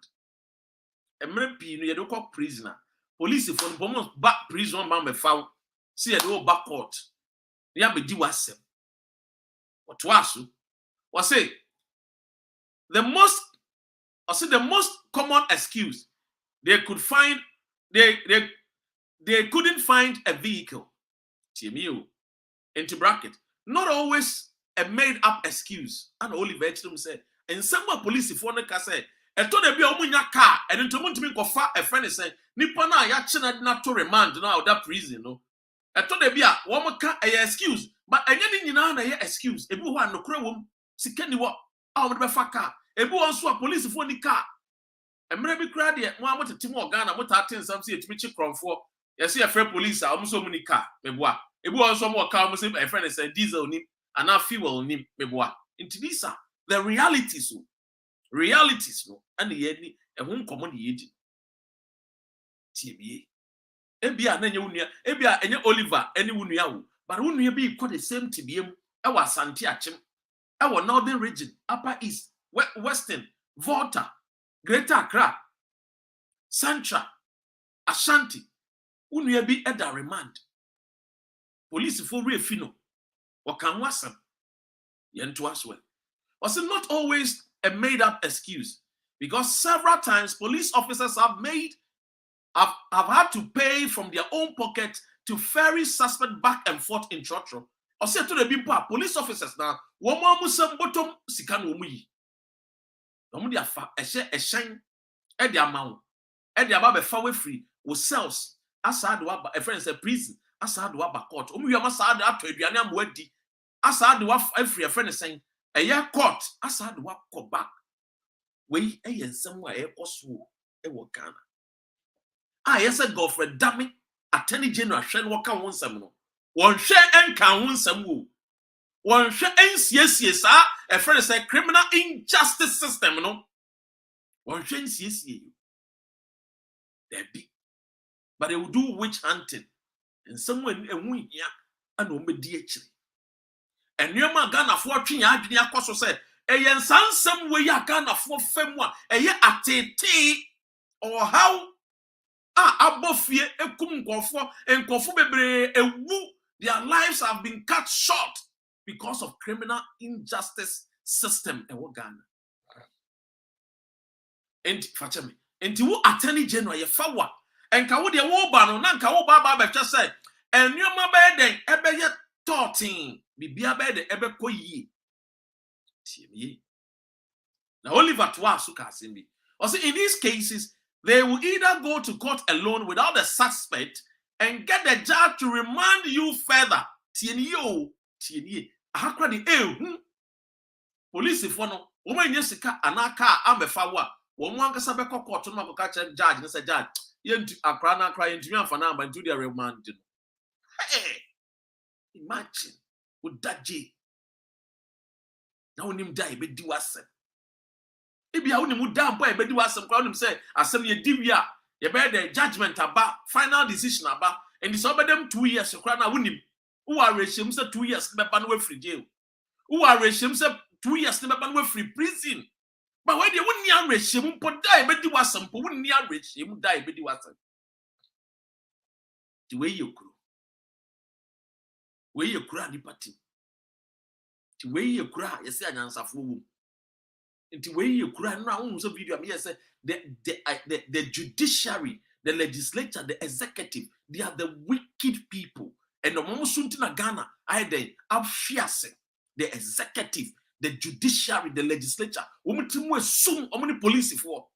You don't prisoner. Police for back prison man be found. See a back court. You have do wasem. What was say the most common excuse they could find they couldn't find a vehicle. Into bracket. Not always a made-up excuse. And Oliver Echidum said, and some police if one can say, and told them be a car, and into me go far a friend is saying, Nipana Yachina not to remand now that prison, no. And told them be a woman can a excuse, but I didn't know a excuse. If you want no crowum, see can you walk out of the car. If you want a police for the car. And maybe crowd yet, one with a Timor Ghana, what I think some see it, Mitchell Cromford. You see a fair police, I almost so many car, maybe what. If you want some more car, a friend said diesel nim and now fuel nim meboa. Into this the realities no and the yedi and won't common yedi. TBA. Ebia na unia, ebia any Oliver, any unia, but unia be quite the same TBM. Our Santiachim, our northern region, upper east, western, Volta, Greater Accra. Central, Ashanti, unye bi eda remand. Police for refino. Wakan wasam. Yentu as well. Was it not always a made-up excuse? Because several times police officers have had to pay from their own pocket to ferry suspect back and forth in Trotro. Or say to the bimpa, police officers now, one more musem bottom sikan womu. Omudia fa a shine at the amount. At the above far free with cells. Asad waba a friend said prison. Asad waba court. Masad up to Ibiana Mwedi. Asad waf every friend is saying a year court. Asad wap go back. We a somewhere a possible a wakana. Yes, a Godfrey Dammy, Attorney General Shen Waka one seminal. One share and can win some woo. One share NCS, a friend is a criminal injustice system, no. One share NCS. There be. But they will do witch hunting. And someone and we here and DH. And your man Ghana for King Adria Cosso said, a yen son some way ya Ghana for Femwa, a year at tea or how. Abofie ekum nkofo enkofo bebre ewu, their lives have been cut short because of criminal injustice system ewo Ghana. Enti facheme enti wo attorney general ye fawa enka wo de wo ba no na nka wo ba be twa say enwoma be den ebe ye 13 bibia be de ebe koyi tie na Oliver Twa so ka asembi. Also in these cases they will either go to court alone without the suspect and get the judge to remand you further. Tieni. Ahakra di police for no. Woman yesika anaka amefa wa. Woman ankasa be court no makoka judge na say judge. Yentu akra na akra yentumi amfana amba into the remand. Hey, imagine would that J. Now nim die be di wasem. Ebia woni mu dampo e bedi wasem kwa woni say asem ye diwia ye be the judgment aba final decision aba and so be them 2 years kwa na woni who are reshim say 2 years be ba no we free jail who are reshim say 2 years be ba no we free prison but when they woni an reshim po die bedi wasem po woni an reshim die bedi wasem the way you ni party the way you kura you say anyansafo wo. The way you cry now, so video. I say the judiciary, the legislature, the executive, they are the wicked people. And the moment soon to Ghana, the executive, the judiciary, the legislature. Soon, police for.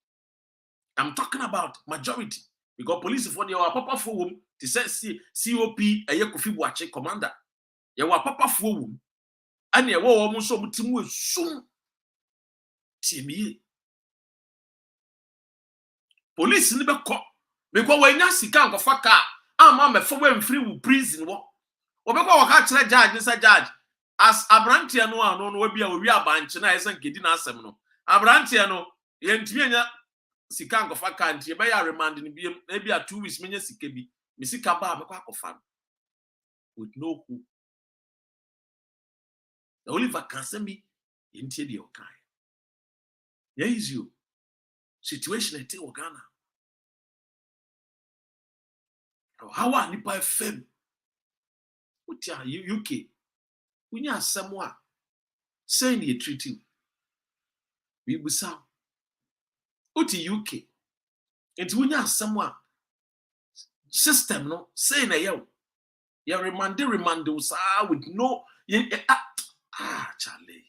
I'm talking about majority because police for they are papa for whom to say COP a Yakufi Wache commander. You are papa for whom, and you are almost so soon. Tiemi police ni be ko because when you sika nkofa car ama me fo we free wu prison wo be ko waka kire judge ni say judge as abrantia no ano no we bia we abanche na yesa nkedi na asem no abrantia no ye ntimi anya sika nkofa car ntie be ya remand ni bia e bia 2 weeks menya sika bi me sika ba me kwa kofa with no who the Oliver Kasembi ntie de okai. There is you. Situation at Ghana. How are you by fame? What are you, UK? When you are someone saying you treat you, we will sound. What are UK? And when you are someone system, no saying a yo, you remand with no, Charlie.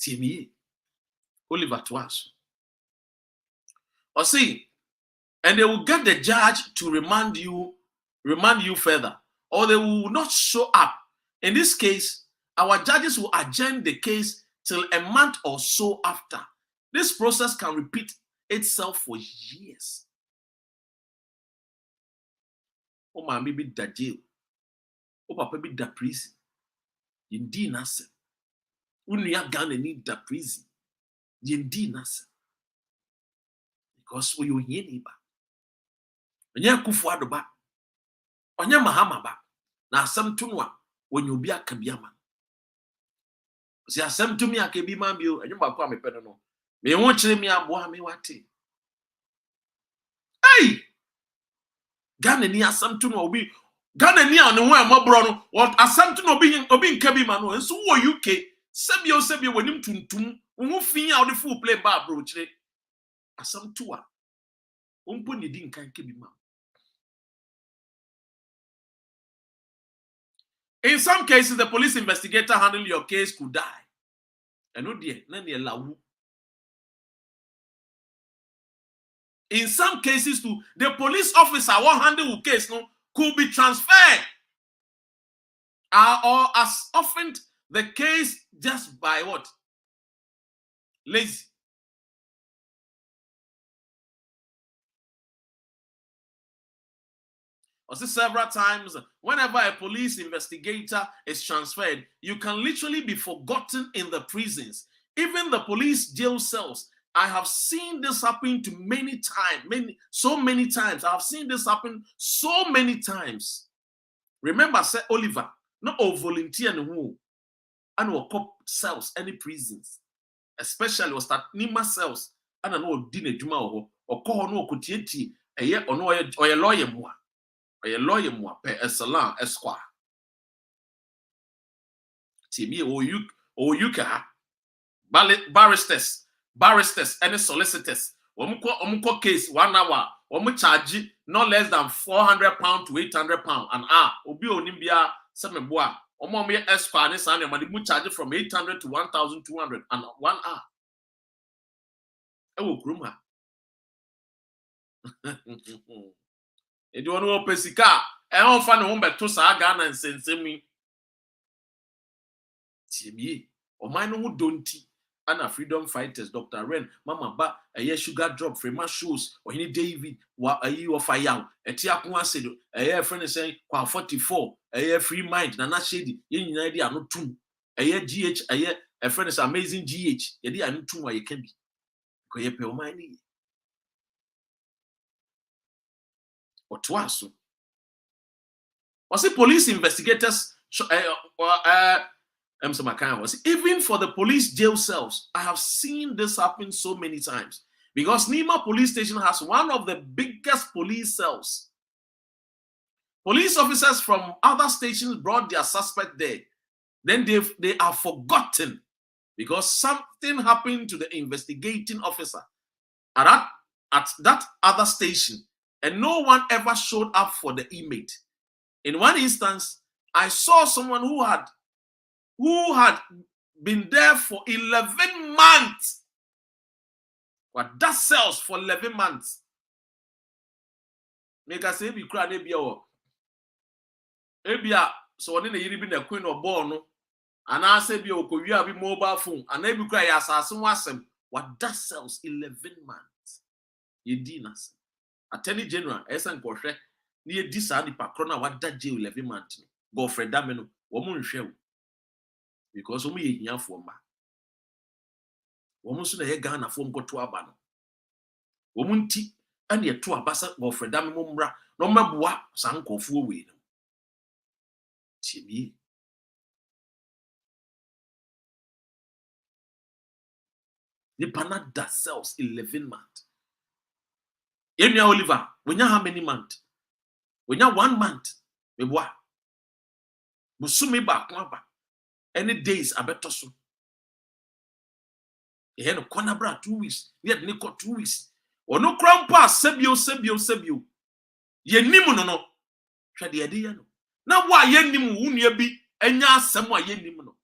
Tiemi Oliver Twas. Or see, and they will get the judge to remand you further, or they will not show up. In this case, our judges will adjourn the case till a month or so after. This process can repeat itself for years. Oh, my baby, da jail. Oh, papa, be da prison. Indeed, nasa. Unia Ghana need the prison. Indeed, nasa. Because we are here, neighbor. Onya Kufuado ba. Onya Mahama ba. Na asam tunwa when you be a kabiama. See, I sent to me a kebi mambio, and you might call me pedono. Me won't me a boy, me what? Hey! Ghana ni asɛmto no obi Ghana ni anu ho amobro no what asɛmto no obi nka bi ma no nso wo UK sebio wanim tuntum wo fin a wo full play bar bro kire asɛmto a ompo ni di nka bi ma. In some cases the police investigator handling your case could die. Eno de na ne lawu. In some cases too, the police officer who handle the case no, could be transferred. Or as often the case just by what? Lazy. I see several times, whenever a police investigator is transferred, you can literally be forgotten in the prisons. Even the police jail cells. I have seen this happen to so many times. I have seen this happen so many times. Remember, say Oliver, not all volunteer no who, and will cop cells any prisons, especially was that Nima cells, and I know dinner juma or call no kutieti a year or no or a lawyer more per salon esquire. Timmy or you can barristers, any solicitors. Omko case 1 hour. Charge no less than £400 to £800 an hour. Obi onimbia semeboa. Me esquire ni sane madi mu charge from 800 to 1,200 and 1 hour. Ewo kruma. Edi onu opesika. On fa ne ho beto sa Ghana nsensemi. Tiemi. O man no donti. Anna freedom fighters, Dr. Ren, Mama Ba, a year sugar drop, Frema shoes, or any David, what a year of fire, a Tiakwa said, a year friend is saying, 44, a year free mind, Nana Shady, in idea, no two, a year GH, a year, a friend is amazing GH, a year, I know two where you can be. Because you pay money. Or twice. Was it police investigators? Even for the police jail cells, I have seen this happen so many times. Because Nima police station has one of the biggest police cells. Police officers from other stations brought their suspect there. Then they are forgotten because something happened to the investigating officer at that other station, and no one ever showed up for the inmate. In one instance, I saw someone who had been there for 11 months. What that sells for 11 months. Make us say be cry ebia so one na yiri bi na queen of born and I say be okowia bi mobile phone and e bi cry ya asase wasem. What that sells 11 months. Ye dinas. Attorney General esen kohwe na ye di sa di pakro na what that jail 11 months. Go Fred Dameno wo mu nhwe. Because we ye hia for ma. Womu so na ye Ghana fo mkoto aba no. Womu nti ane ye to abasa go Freda me mmra no maboa sankofu we no. Tibi. The pana that sells 11 months. Enya Oliver, we nya how many months? We nya 1 month. Me boa. Musumi ba kwaba. Any days abetoso. Ye no corner bra 2 weeks. Ye ne ko 2 weeks. Ono krampa sebio. Ye nim no. Hwe de ye no. Na wa ye nim wo nua bi anya asem a ye nim no.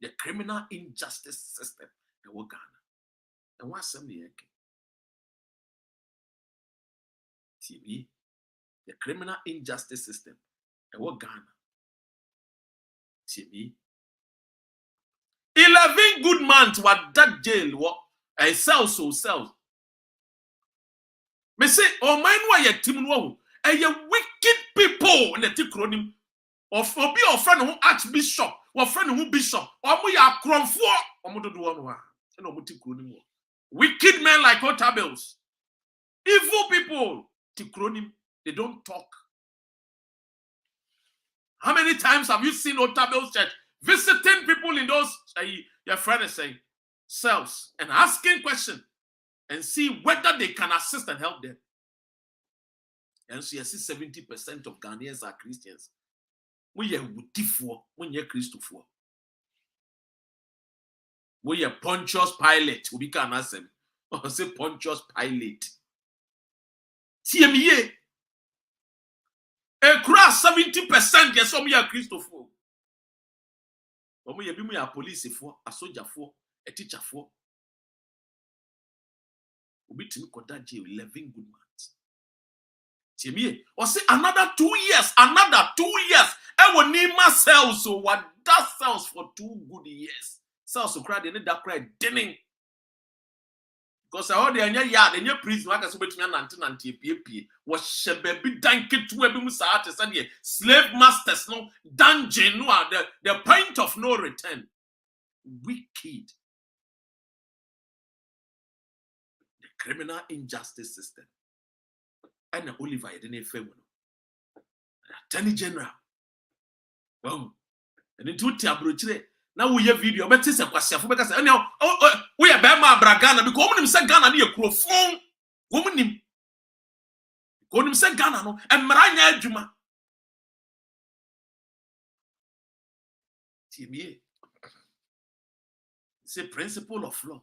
The criminal injustice system in Ghana. And what's some TV? The criminal injustice system in Ghana. TV. 11 good months what that jail what I cells. Me say, oh mine why ye team no e ye wicked people in the tikronim of obi or friend who archbishop or friend who bishop or mo ya kronfo or mo do one wa e no mo tikronim. Wicked men like Otables. Evil people tikronim, they don't talk. How many times have you seen Otables church visiting people in those your friend is saying cells and asking questions and see whether they can assist and help them. And so you see 70% of Ghanaians are Christians. We are Wutifo, we are Christopher. We are Pontius Pilate. We can ask him. Or say Pontius Pilate. TME. A cross 70% yes, some are Christopher. We are police for, a soldier for, a teacher for. We be to me jail 11 good months. TME. Or say another 2 years. Another 2 years. I will need my cells. So what that sells for 2 good years. Cells so cry, they need that cry dinning. Because all the yard in your prison, like I said, between and PAP was baby danky to a bimus artist and slave masters, no dungeon, no, the point of no return. Wicked. The criminal injustice system. And Oliver, I didn't favor. Attorney General. Well, and into Tiabruchre. Now we have video, but it's a question for because we are Bama Bragana because woman say Ghana near Crofon. Woman him say Ghana no and Maranya Juma. TBA. It's a principle of law.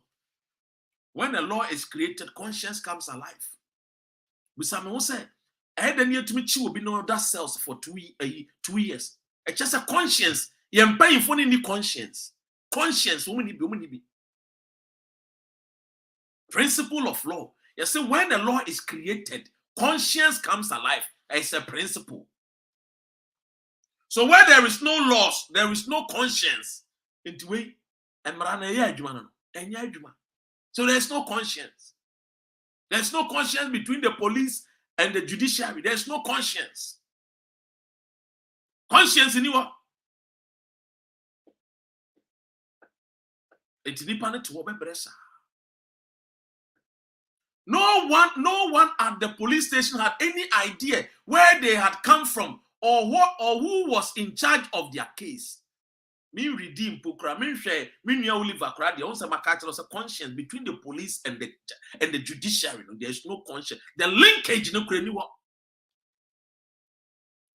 When a law is created, conscience comes alive. But someone said, I had a near to me will be no that cells for 2 years. It's just a conscience. You're paying for any conscience. Conscience, woman be. Principle of law. You see, when a law is created, conscience comes alive. It's a principle. So where there is no laws, there is no conscience. So there's no conscience. There's no conscience between the police and the judiciary. There's no conscience. Conscience in you. No one at the police station had any idea where they had come from or who was in charge of their case. Me redeem pokra, me share, me new Oliver Crowd, the answer a conscience between the police and the judiciary. There's no conscience. The linkage no crane what.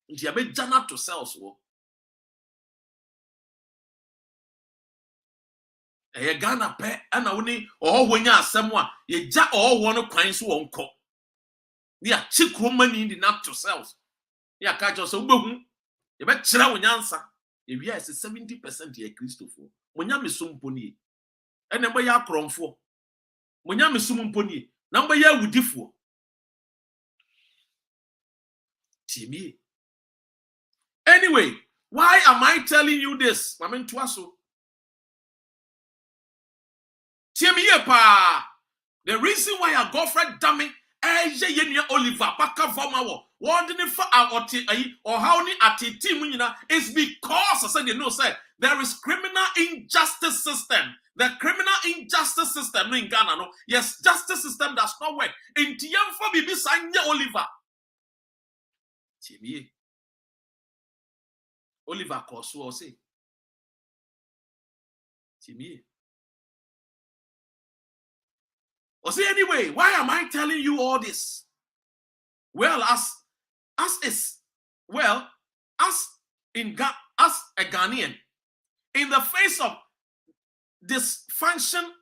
You have jana to cells. Ghana pe ana woni wonya asem ye ja wono kwan so wonko ya chikromani ndi not to self ya ka jo so gbehu ye be kire wonyansa ye wi is 70% ye Christopher monya mesumponi ene be ya kromfo monya mesumponi na be ya wudifo timi. Anyway, why am I telling you this? Mama Ntuaso. The reason why I go for dummy Oliver Baka Vomawo, wondering for our or how ni at team is because I said you know say there is criminal injustice system. The criminal injustice system in Ghana, no, yes, justice system does not work. In TM for Bibi Sanya Oliver. Timmy Oliver Kosu say Timmy. Or say anyway, why am I telling you all this? Well, as a Ghanaian, in the face of dysfunction,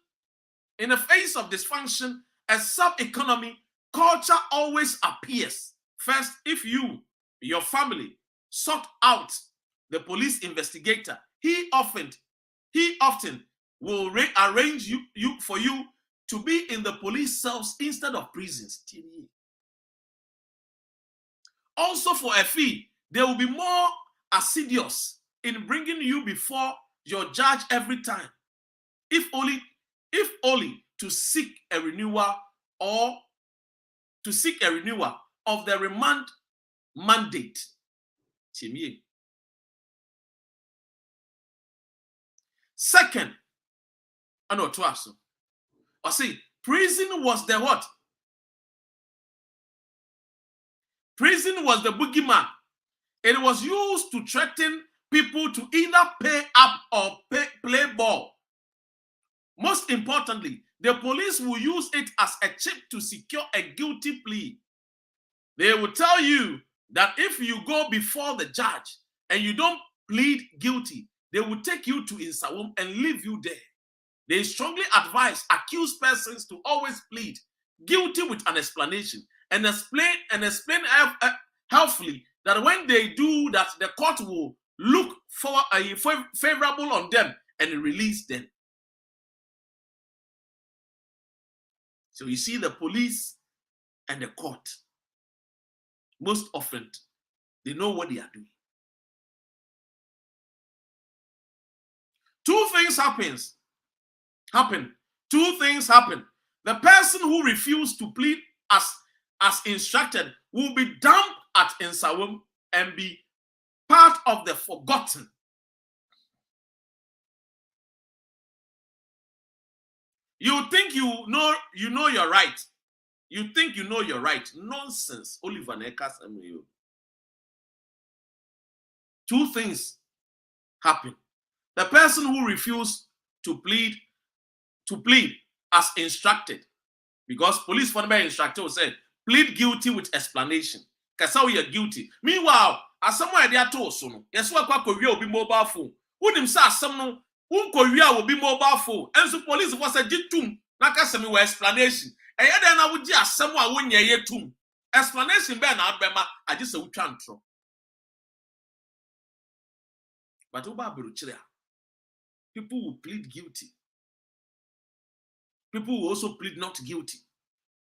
a sub-economy, culture always appears. First, if your family sought out the police investigator, he often will arrange for you to be in the police cells instead of prisons. Also for a fee, they will be more assiduous in bringing you before your judge every time, if only to seek a renewal of the remand mandate. Second, I see, prison was the what? Prison was the boogeyman. It was used to threaten people to either pay up or play ball. Most importantly, the police will use it as a chip to secure a guilty plea. They will tell you that if you go before the judge and you don't plead guilty, they will take you to Insawam and leave you there. They strongly advise accused persons to always plead guilty with an explanation and explain helpfully that when they do that, the court will look for a favorable on them and release them. So you see, the police and the court, most often, they know what they are doing. Two things happen. Two things happen. The person who refused to plead as instructed will be dumped at Insawam and be part of the forgotten. You think you know you're right. You think you know you're right. Nonsense. Oliver Nekas and you. Two things happen. The person who refused to plead as instructed, because police for the instructor said, plead guilty with explanation. Because how you're guilty. Meanwhile, as someone there told so, yes, what will be mobile phone. Who themselves some who will be mobile phone. And so police was a jitum, nakasami with explanation. And then I would just someone when you're tum. Explanation ben Alabama, I just a chantro. But people will plead guilty. People will also plead not guilty.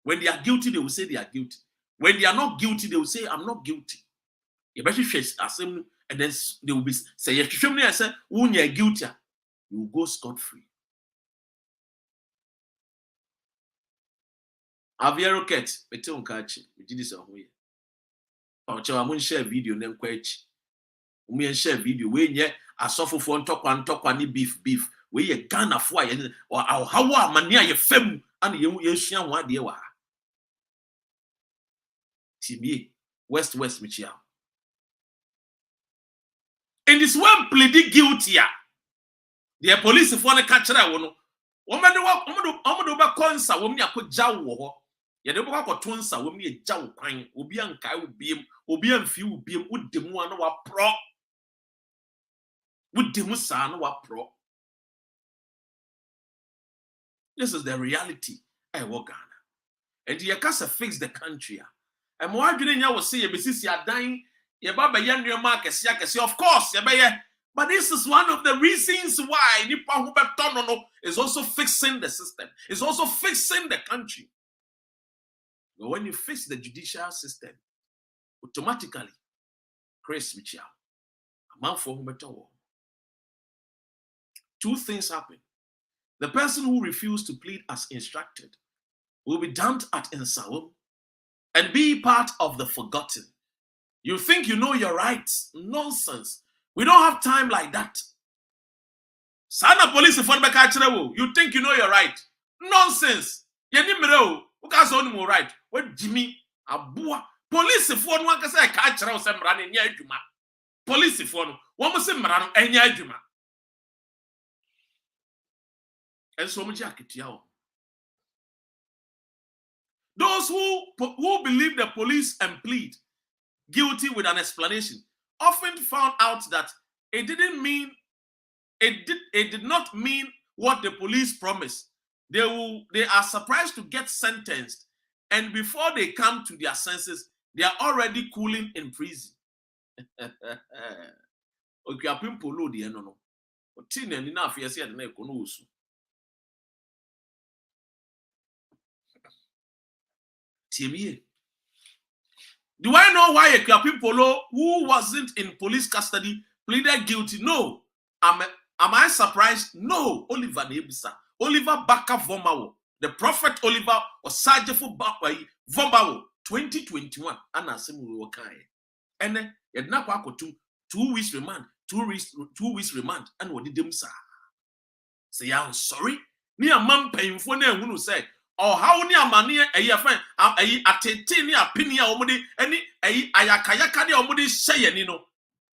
When they are guilty, they will say they are guilty. When they are not guilty, they will say, I'm not guilty. You better face and then they will be say, if you say, when you are guilty, you will go scot-free. Avia rocket, but don't catch it. We did this on way. I'm going to share video, then quench. We share video. We I suffer for talk one beef. We a gun of fire or our how mania ye fem and you shan one dear. TBA West Michia. In this one pleading guilty. The police for the catcher. Woman do back consa when you put jaw. You don't have a twinsa when you jaw pine, Obian Kai Obian few beam with the one of pro. With the Musan wa pro. This is the reality. I walk Ghana. And you can't fix the country. And more than you will say, you are dying, you baba yan your market, of course, but this is one of the reasons why Nipa Hubert is also fixing the system, is also fixing the country. But when you fix the judicial system, automatically, Chris Michel, a man for Hubert. Two things happen. The person who refused to plead as instructed will be dumped at Insawam and be part of the forgotten. You think you know your rights? Nonsense. We don't have time like that. Sana police you think you know your right? Nonsense. You right. What Jimmy Abua police for one can say catcher or some running near Juma. Police for one must say Maran and Yajuma. And so much those who believe the police and plead guilty with an explanation often found out that it did not mean what the police promised. They are surprised to get sentenced, and before they come to their senses, they are already cooling in prison. Do I know why a Kwapi Polo who wasn't in police custody pleaded guilty? No. Am I surprised? No. Oliver Nebisa. Oliver Baka Vomawo. The prophet Oliver or Sergeant for Bakwai Vomawo 2021. Anna Semu Wakai. And then you'd not go to 2 weeks remand. 2 weeks remand. And what did them say? Say, I'm sorry. Ni a man paying for them who say, or how near money a friend a titini a penny or money any ayakayaka or money say, you know,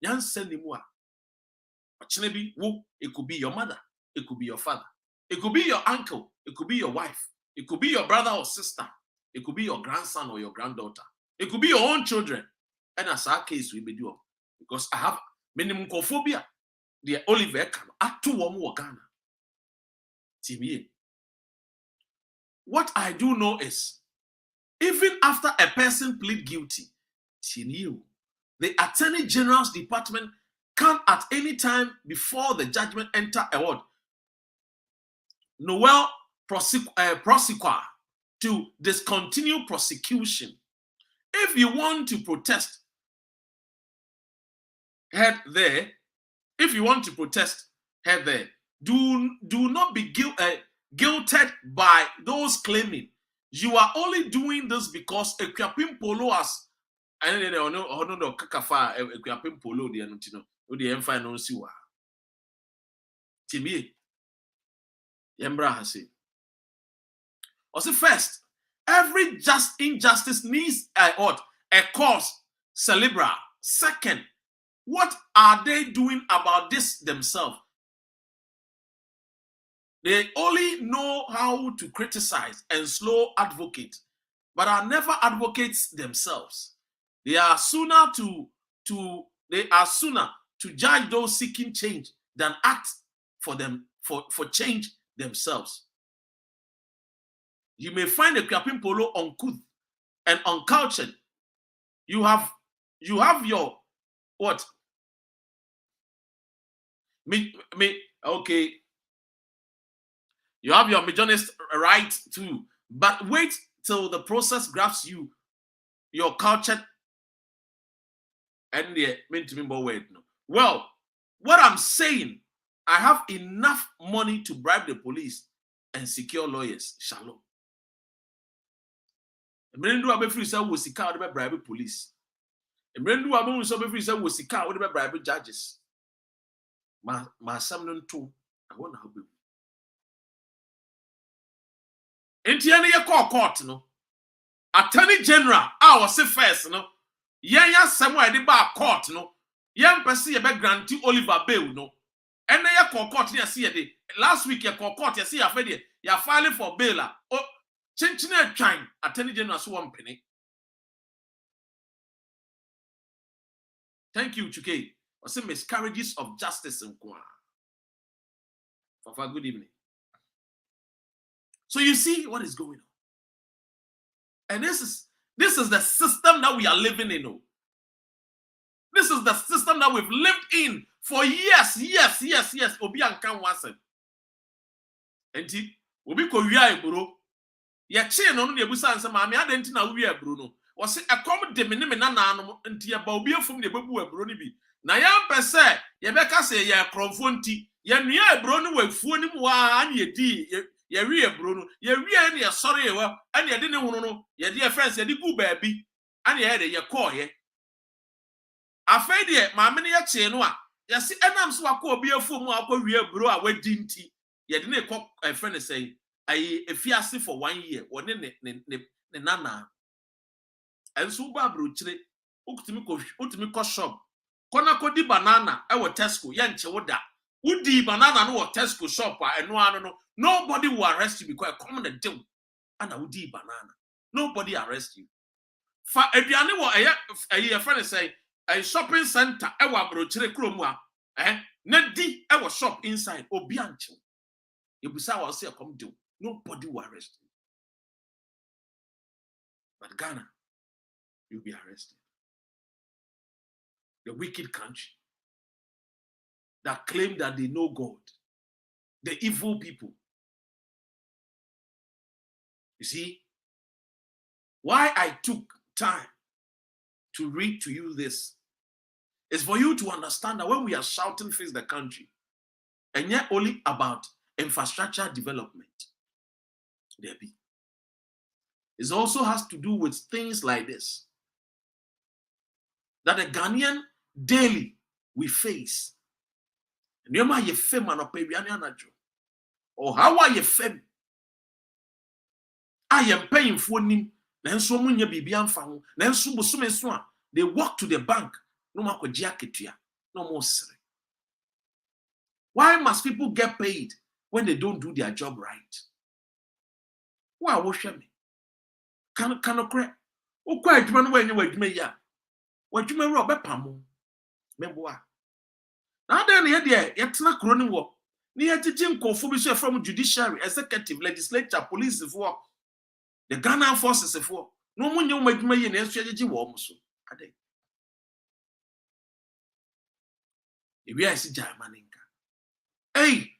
Yan send him what It could be your mother, it could be your father, it could be your uncle, it could be your wife, it could be your brother or sister, it could be your grandson or your granddaughter, it could be your own children. And as our case we be doing, because I have minimum phobia. The Oliver can act to one more Ghana. TV. What I do know is, even after a person plead guilty, the Attorney General's department can at any time before the judgment enter a word. Noel prosecutor to discontinue prosecution. If you want to protest, head there. If you want to protest, head there. Do not be guilted by those claiming you are only doing this because a Equiapim Polo has. I don't know Kakafa Equiapim Polo the Anutino or the Empire non Siwa. Timmy Yembra has said. Also, first, every injustice needs a cause cerebral. Second, what are they doing about this themselves? They only know how to criticize and slow advocate, but are never advocates themselves. They are sooner to judge those seeking change than act for them for change themselves. You may find a Equiapim Polo uncouth and uncultured. You have your what? Okay. You have your misogynist right too, but wait till the process grabs you, your culture, and the meant to be more word. Well, what I'm saying, I have enough money to bribe the police and secure lawyers. Shalom. Mrendu abefri say wo sika wo de bribe police. Mrendu abefri so abefri say wo sika wo de bribe judges. Ma sam no nto I want to be. Entiane ye call court no. Attorney General our say first no. Yen ya sam wa de ba court no. Yen pese ye be grant Oliver bail no. And ye call court ne see ye last week ye call court ye see ya fe de ya filing for bail. Oh chinchine twan Attorney General so one penny. Thank you Chuke. I say miscarriages of justice in Kwa. Fafa, good evening. So you see what is going on. And this is the system that we are living in. This is the system that we've lived in for years. Obi ankan wasem. Enti, obi ko wiya ebro. Ye che no no de busa ansem ma me adenti na wiya ebro no. Wo se ekom de me ne me nananom enti ye ba obi afum de bebu ebro ni bi. Na ya pese ye beka se ye kromfo nti ye nua ebro no wafuo ni mu wa an ye di ye wi ebro no ye wi an ye sori ye wa an ye de ne hunu no ye de friends ye de gu baabi an ye de ye call ye afei de ma me ne ye che no a ye se enam so akọ obi afuo mu akọ wi ebro a wadi nti ye de ne kọ friend say ayi efiase for 1 year woni ne nana enso ba bro kire utimi ko shop kona kodi banana e wo Tesco ye nche woda wudi banana no wo Tesco shop a eno ano no nobody will arrest you because come the deal and wudi banana nobody arrest you fa aduane wo eye friend say a shopping center e wo abrochire kromu a na di e wo shop inside obi anche ebusa wo say come deal nobody will arrest you but Ghana you'll be arrested. The wicked country that claim that they know God, the evil people. You see, why I took time to read to you this is for you to understand that when we are shouting face the country, and yet only about infrastructure development, there be. It also has to do with things like this. That the Ghanaian daily we face. Or how are you fed? I am paying for him. They walk to the bank. No more jacket. No more. Why must people get paid when they don't do their job right? Why wash me? Can crack? Oh, quite man when you were me, ya. What you may rob a pamo? Memboa. Now then, yet not running war. Near teaching conformity from judiciary, executive, legislature, police for the Ghana forces for no one you make me in strategy warms. If we are see Jaimaninka. Hey,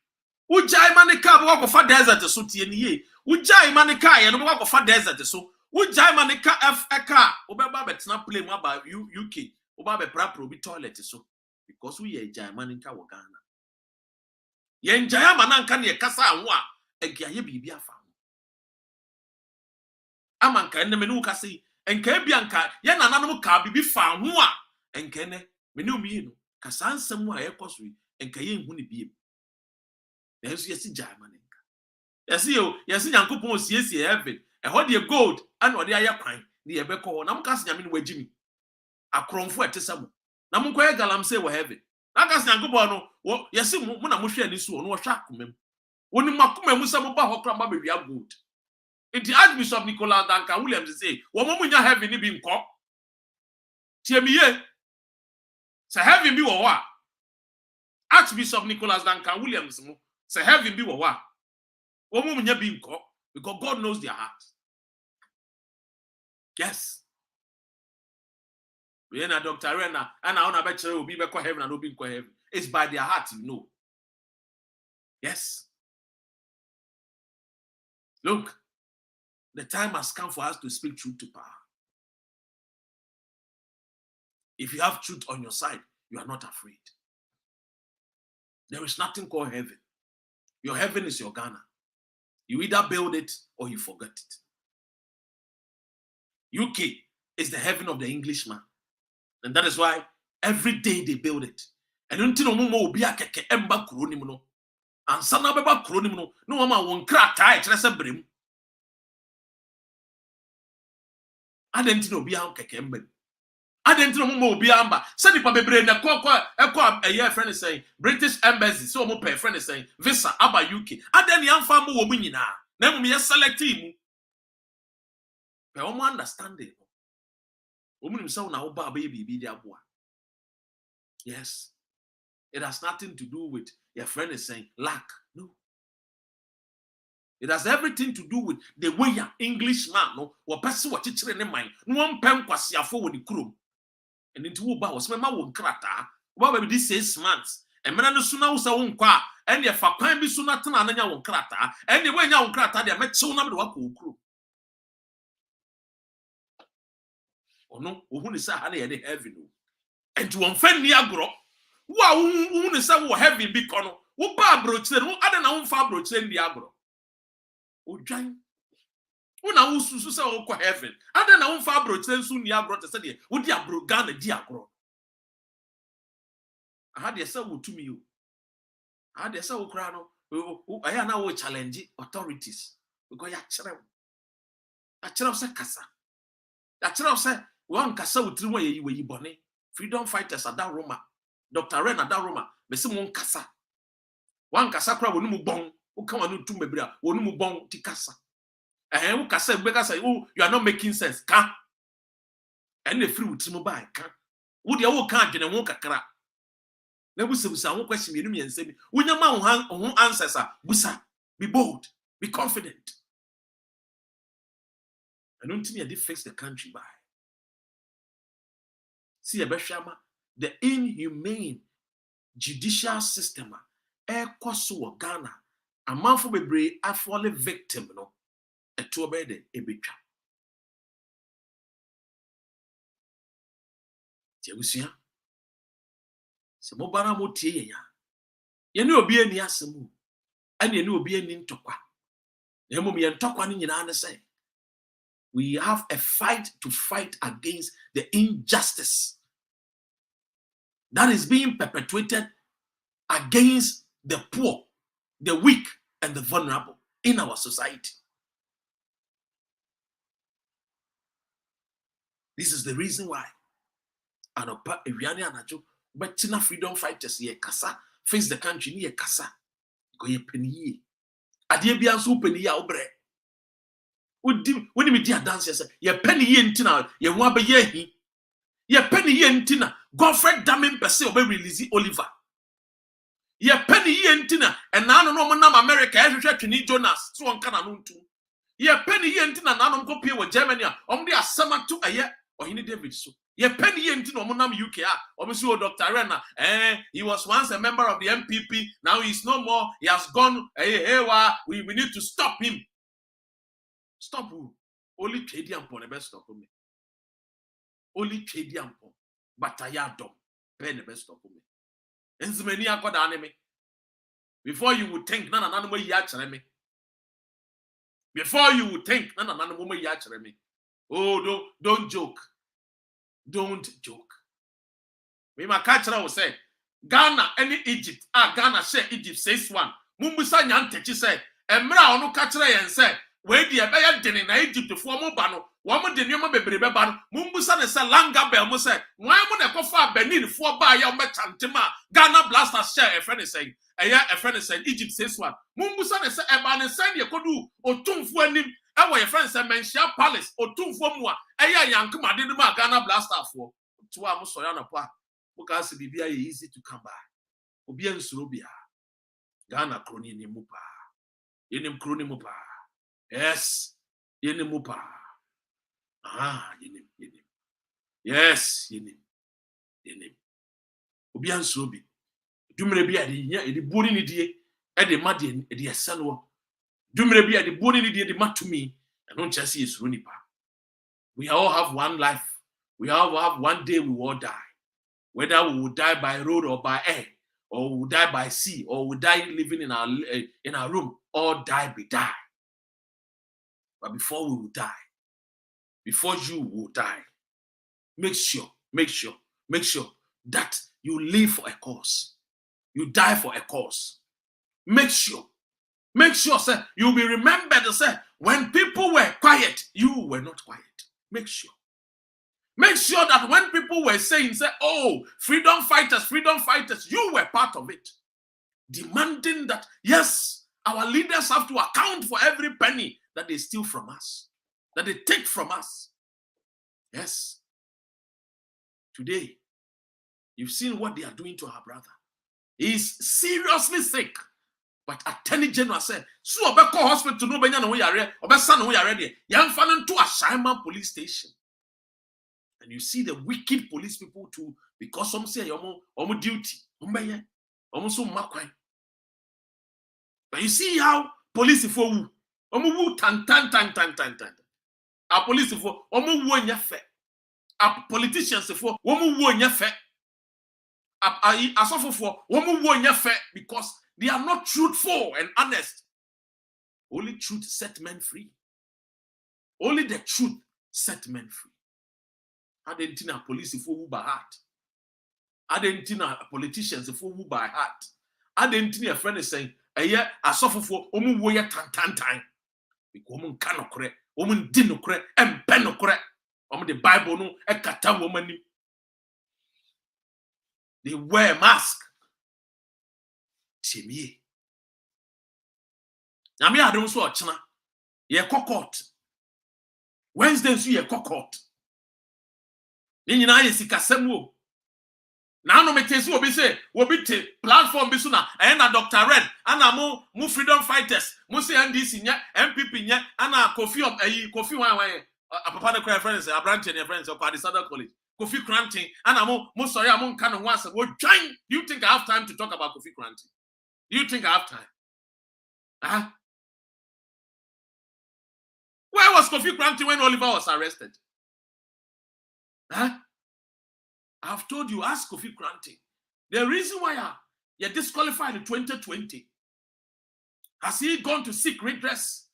would Jaimanika walk of a desert so TNE? Would Jaimanika and walk of a desert so? Would Jaimanika F a car? Obaba bet not play more by UK. Obaba Prapro be toilet so because we are Jaimaninka Wagana. Yen Jayamananka near Casa and wa a Gaya Bibia farm. Amanka and the Menuka see and Kabianka, Yan animal car be found wa and Kenne Menu Mino, Casan somewhere costly and Kayin Winnie Beam. There's yes, Jaimaninka. Yes, Uncle Pons, yes, heaven, and what dear gold and what they are crying near Becco, Namcas Yamin where Jimmy. A crown for it to some. Namuka Galam say we're heavy. Nagas Yankubano, well, yes, Muna Musha and so no shakum. When you Makuma Musamuba Hokrama be good. It the Archbishop Nicola Duncan Williams say, Woman, you have any being caught. Tiemie, say have him be what? Archbishop Nicholas Duncan Williams say have him be what? Woman, you being caught because God knows their hearts. Yes. We are Dr. Rena, and I want to will be back heaven and will be heaven. It's by their heart, you know. Yes. Look, the time has come for us to speak truth to power. If you have truth on your side, you are not afraid. There is nothing called heaven. Your heaven is your Ghana. You either build it or you forget it. UK is the heaven of the Englishman. And that is why every day they build it. And until no more be a keke emba kuronimuno. And sana beba kuronimuno. No mama won crack tie tresa brim. I didn't know be a keke emba. I didn't know more be amba. Send it for brain a year friend is saying British embassy. So more pay friend is saying visa aba UK. And then young family woman na. Never me select team. But I understand it. Yes. It has nothing to do with your friend is saying lack. No. It has everything to do with the way your Englishman no or person what teacher in mind. No one pen kwasi afo with the crew. And into Uba was my won krata. What will be this 6 months? And man no sooner was a won qua and if a crime be sooner than another won krata. And the way you won krata, they met so number of crew. Oh no, who is a honey at the heaven? And to offend the agro, wow, who is a heavy big corner, who bar broach, who other now far broach in the agro. Oh, giant. Who now who's so heaven? Other now far broach, then soon the agro to study, would the agro gun a diagro? I had yourself to me. I had yourself crano. I now challenge authorities because you're a child of Casa. That child said, one Casa with 3 way you bonnet. Freedom fighters at that Roma. Dr. Ren at that Roma. Bessimon Casa. One Casa crowd will no bong. Who come on to me, brother? Will no bong to Casa. And who Casa Beggar say, oh, you are not making sense. Can and the free with mobile can. Would you all can't and won't crack? Never say, some question me and say, when your man who answers are, Busa, be bold, be confident. I don't think I did fix the country by. See a beshama, the inhumane judicial system, Kwasu Ghana, a man for be a fallen victim, no, a two bed a bicha. Tiabusia, Samobana Motia, you know, be any asamu, and you know, be an intokwa. There will be a tokwan in an say. We have a fight to fight against the injustice that is being perpetuated against the poor, the weak, and the vulnerable in our society. This is the reason why. But freedom fighters here, Kasa, face the country ni kasa go ye peniye ade bia so peniye a obre woni me di adanse say ye peniye ntina ye ho abaye hi ye peniye ntina Godfrey Damin pese obe release Oliver ye peniye ntina enano no mo nam America e hwehwe twini Jonas so on kana no ntu ye peniye ntina nanom ko pie wo Germany a omde asema to aye ohini David so ye peniye ntina mo nam UK a obiso Dr. Rena he was once a member of the MPP, now he's no more, he has gone we need to stop him. Stop who? Only Chediampo the best stop me. Only Chediampo. Batayadom. Pay the best stop me. Enzimeni akoda anime. Before you would think nana nana mo yachere me. Before you would think nana nana mo yachere me. Oh, don't joke. Don't joke. Me ma kachara will say Ghana any Egypt. Ghana share Egypt says one. Mumbusa nyantechi say emra onu kachara yen say we di ebe deni na Egypt for mo ba no wo mo de nyoma bebrebe ba no mumbusa ne say langa bel mo say wan mo ne kofa Benin for ba ya mo chantema Ghana Blasters share a friend say a friend say Egypt says one. Mumbusa ne say eba ne say ye kodu otumfu anim e wo ye friend say Menshia Palace otumfu mu a yankuma de ma Ghana Blasters for to am so ya na pa because bibia easy to come by. Obi ensuro bia. Ghana kroni ni mupa. Yenim kroni mupa. Yes. Yenim mupa. Yenim. Yes, yenim. Obi ensuro bi. Dumre bia de nya e de boni ni die e de ma de e de esano. Dumre bia de boni ni die de matumi. E no ncha se esuro nipa. We all have one life. We all have one day we will die. Whether we will die by road or by air, or we will die by sea, or we will die living in our room, or die. But before we will die, before you will die, make sure that you live for a cause. You die for a cause. Make sure, sir, you'll be remembered, sir, when people were quiet, you were not quiet. Make sure that when people were saying, say, oh, freedom fighters, you were part of it. Demanding that, yes, our leaders have to account for every penny that they steal from us, that they take from us. Yes. Today, you've seen what they are doing to our brother. He's seriously sick. But Attorney General said, so Obeko hospital no benya no yare, Obesa no yare de, yamfa to Ashaiman police station. And you see the wicked police people too, because some say omo duty, omo so makwai. But you see how police for wu, omo wu tan. A police for omo wu nyafe. A politicians for omo wu nyafe. A suffer for omo wu nyafe because they are not truthful and honest. Only truth set men free. Only the truth set men free. Adentina police for who by heart. Adentina politicians for who by heart. Adentina a friend is saying, a year I suffer for omu woya tan. Because woman cannot correct, woman didn't correct, and pen no correct. The Bible no a kata woman. They wear mask. Timmy. Nami adon so ochina. Ye court. Wednesday so ye court. Ni nyina ye sikasem wo. Na no metesi obi say obi te platform bi so na na Dr. Red ana mo freedom fighters mo say NDC nya MPP nya ana Kofi wan papa na friends Abrante ne friends of Adisada College Kofi Kranting ana mo sorry am nka no ho ase wo dwan. Do you think I have time to talk about Kofi Kranting? Do you think I have time? Where was Kofi Kranting when Oliver was arrested? I've told you, ask Kofi Kranting. The reason why you're disqualified in 2020, has he gone to seek redress?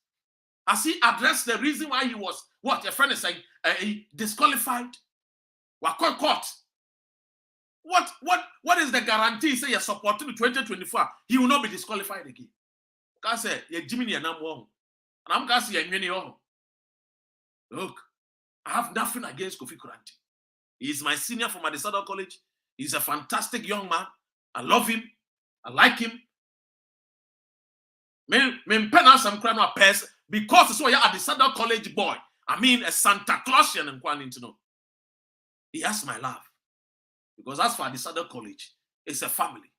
Has he addressed the reason why he was, what your friend is saying, disqualified? Court. What is the guarantee? Say you're supporting 2024, he will not be disqualified again. Because you're Jimmy and I'm wrong. And I'm going to say you're look, I have nothing against Kofi Kranting. He's my senior from Adisada College. He's a fantastic young man. I love him. I like him. Me pen some crown or pairs because it's why you're at the Southern College boy. I mean, a Santa Clausian and Kwan to know. He has my love. Because as for the Southern College, it's a family.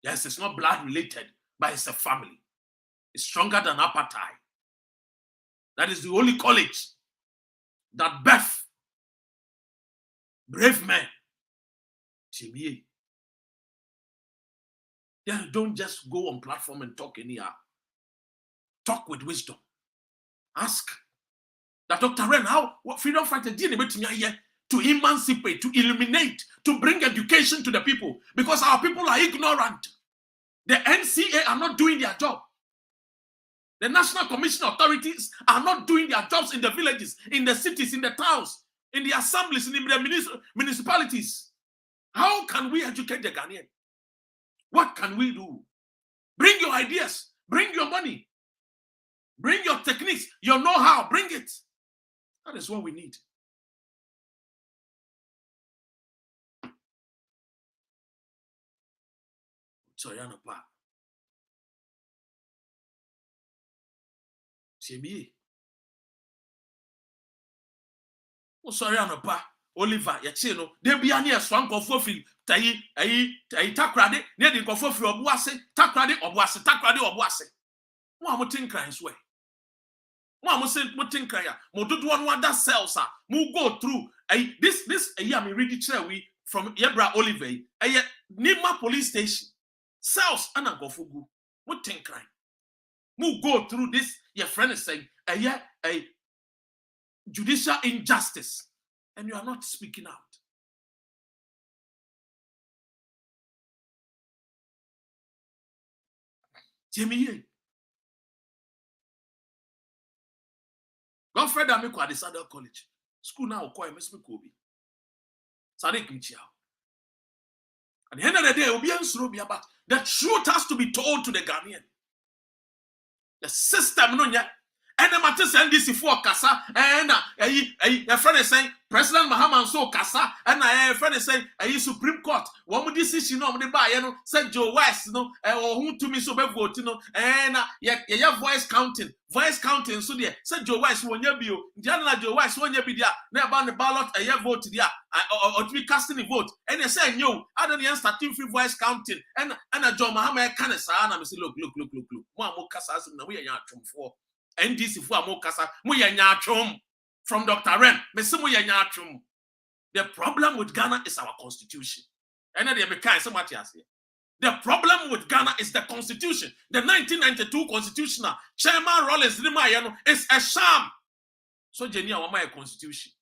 Yes, it's not blood related, but it's a family. It's stronger than apartheid. That is the only college that birth brave men. Timmy. Then don't just go on platform and talk anyhow. Talk with wisdom. Ask that Dr. Ren, how freedom fighter did here to emancipate, to illuminate, to bring education to the people, because our people are ignorant. The NCA are not doing their job. The National Commission authorities are not doing their jobs in the villages, in the cities, in the towns, in the assemblies, in the municipalities. How can we educate the Ghanaian? What can we do? Bring your ideas, bring your money, bring your techniques, your know-how, bring it. That is what we need. So, Yanapa. Semi. Oh, sorry, Yanapa. Oliver, Yachino, there be any swank of Fofi, Tai, Takrade, near the Kofofi or Boise, Takrade or Boise, Takrade or Boise. One more thing cries way. One more sent Mutin Kaya, Modu one that sells, sir. Move go through this a year, me read it we from Yebra Oliver, a Nima police station. Cells and a Gofugu. Mutin cry. Move go through this, your friend is saying, a judicial injustice. And you are not speaking out. Jamie, Godfrey Amiko at the Southern College. School now, call Miss Mikobi. Sadik Michia. At the end of the day, it will be answered, but the truth has to be told to the Ghanaian. The system, no, yeah. And the matter send this for Kasa, and a friend is saying President Muhammad so Kasa, and a friend is saying a Supreme Court. One more decision on the buy, said Joe West, or who to me so be voting, and voice counting, so there said Joe West won't you be, Jana Joe West won't you be there, never on the ballot, a year vote there, or to be casting a vote, and they say, no, I don't know, starting free voice counting, and a Joe Muhammad can say, and I say, look, one more Kasa, we are not for. NDC for Amokasa, from Dr. Ren. The problem with Ghana is our constitution. And then the problem with Ghana is the constitution. The 1992 constitution, Chairman Rollins is a sham. So, Jenny, my constitution.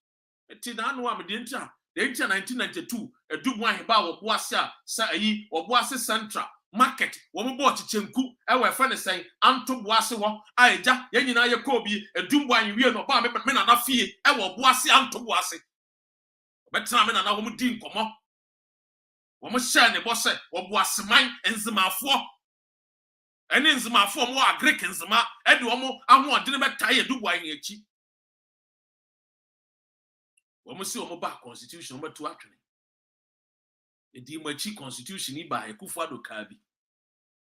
The 1992, a Dubai Heba Wasia, Sai, or Boise Central. Market, one more chichenku, our friend is saying, Anto Boasewa, Aja, Yanina Yakobi, a Dumba, and we are not men are not fee, our Boasi Anto Boase. But Simon and our Mudin, come on. One more shine the boss, or Boasemine and Zima 4. And in Zima 4 more Greek and Zima, and one more, I want to never tie a Dubai in a cheap. One more see on back constitution number 2 actually. The Dimachi constitution by Kufado Kabi.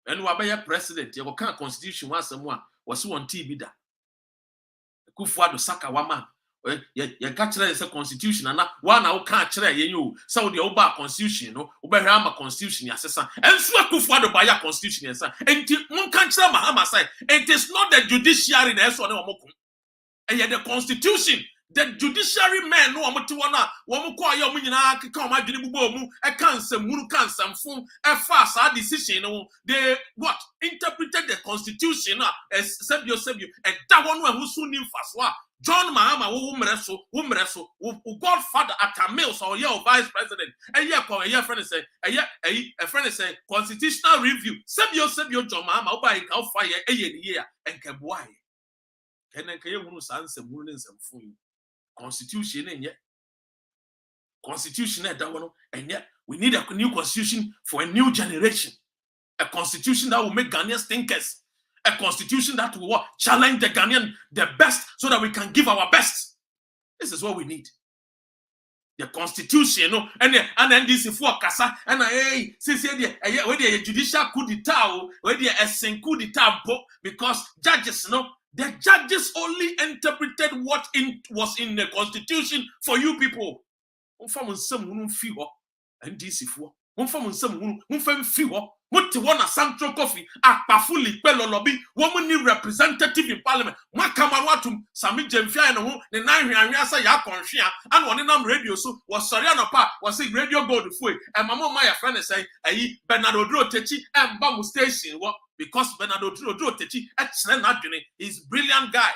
And Wabaya president, your constitution was someone was on TV da. Kufado Saka Waman. You catch a constitution and one I can't try you. So the Oba constitution, no, Oberama constitution, assessor, and so Kufado by your constitution, and one can't tell Mahama side. It is not the judiciary, that's what and yet the constitution. The judiciary men no amutiwana wamukwa ya munyina keka o madwene bubo mu e kansa muru kansa mfun e fast our decision no they what interpreted the constitution as sebio e da wonu ahusu ni mfaso John Mahama wo mreso godfather atamil so ye vice president e ye ko e friend say e friend say constitutional review sebio John Mahama wo ba e ka fire e ye ni ye enkaboa ye kenen ka ye hunu sanse muru ni nsamfun constitution and yet constitution and yet we need a new constitution for a new generation, a constitution that will make Ghanaians thinkers, a constitution that will challenge the Ghanaian the best so that we can give our best. This is what we need. The constitution, no, and NDC for Kasa, and where the judicial coup d'etat, where the SN coup d'etat, because judges, no, the judges only interpreted what was in the constitution for you people. NDC for what one a Central Coffee, a Pafuli, Pello Lobby, woman representative in Parliament, Makamawatum, Sami Jemfia, and the 9 Yasa Yakonshia, and one in radio, so was Soriano Pa, was a radio gold free, and Mamma Maya friend say, Bernardo Techi, and Bamu Station, because Bernardo Techi, excellent adjourned, he's brilliant guy.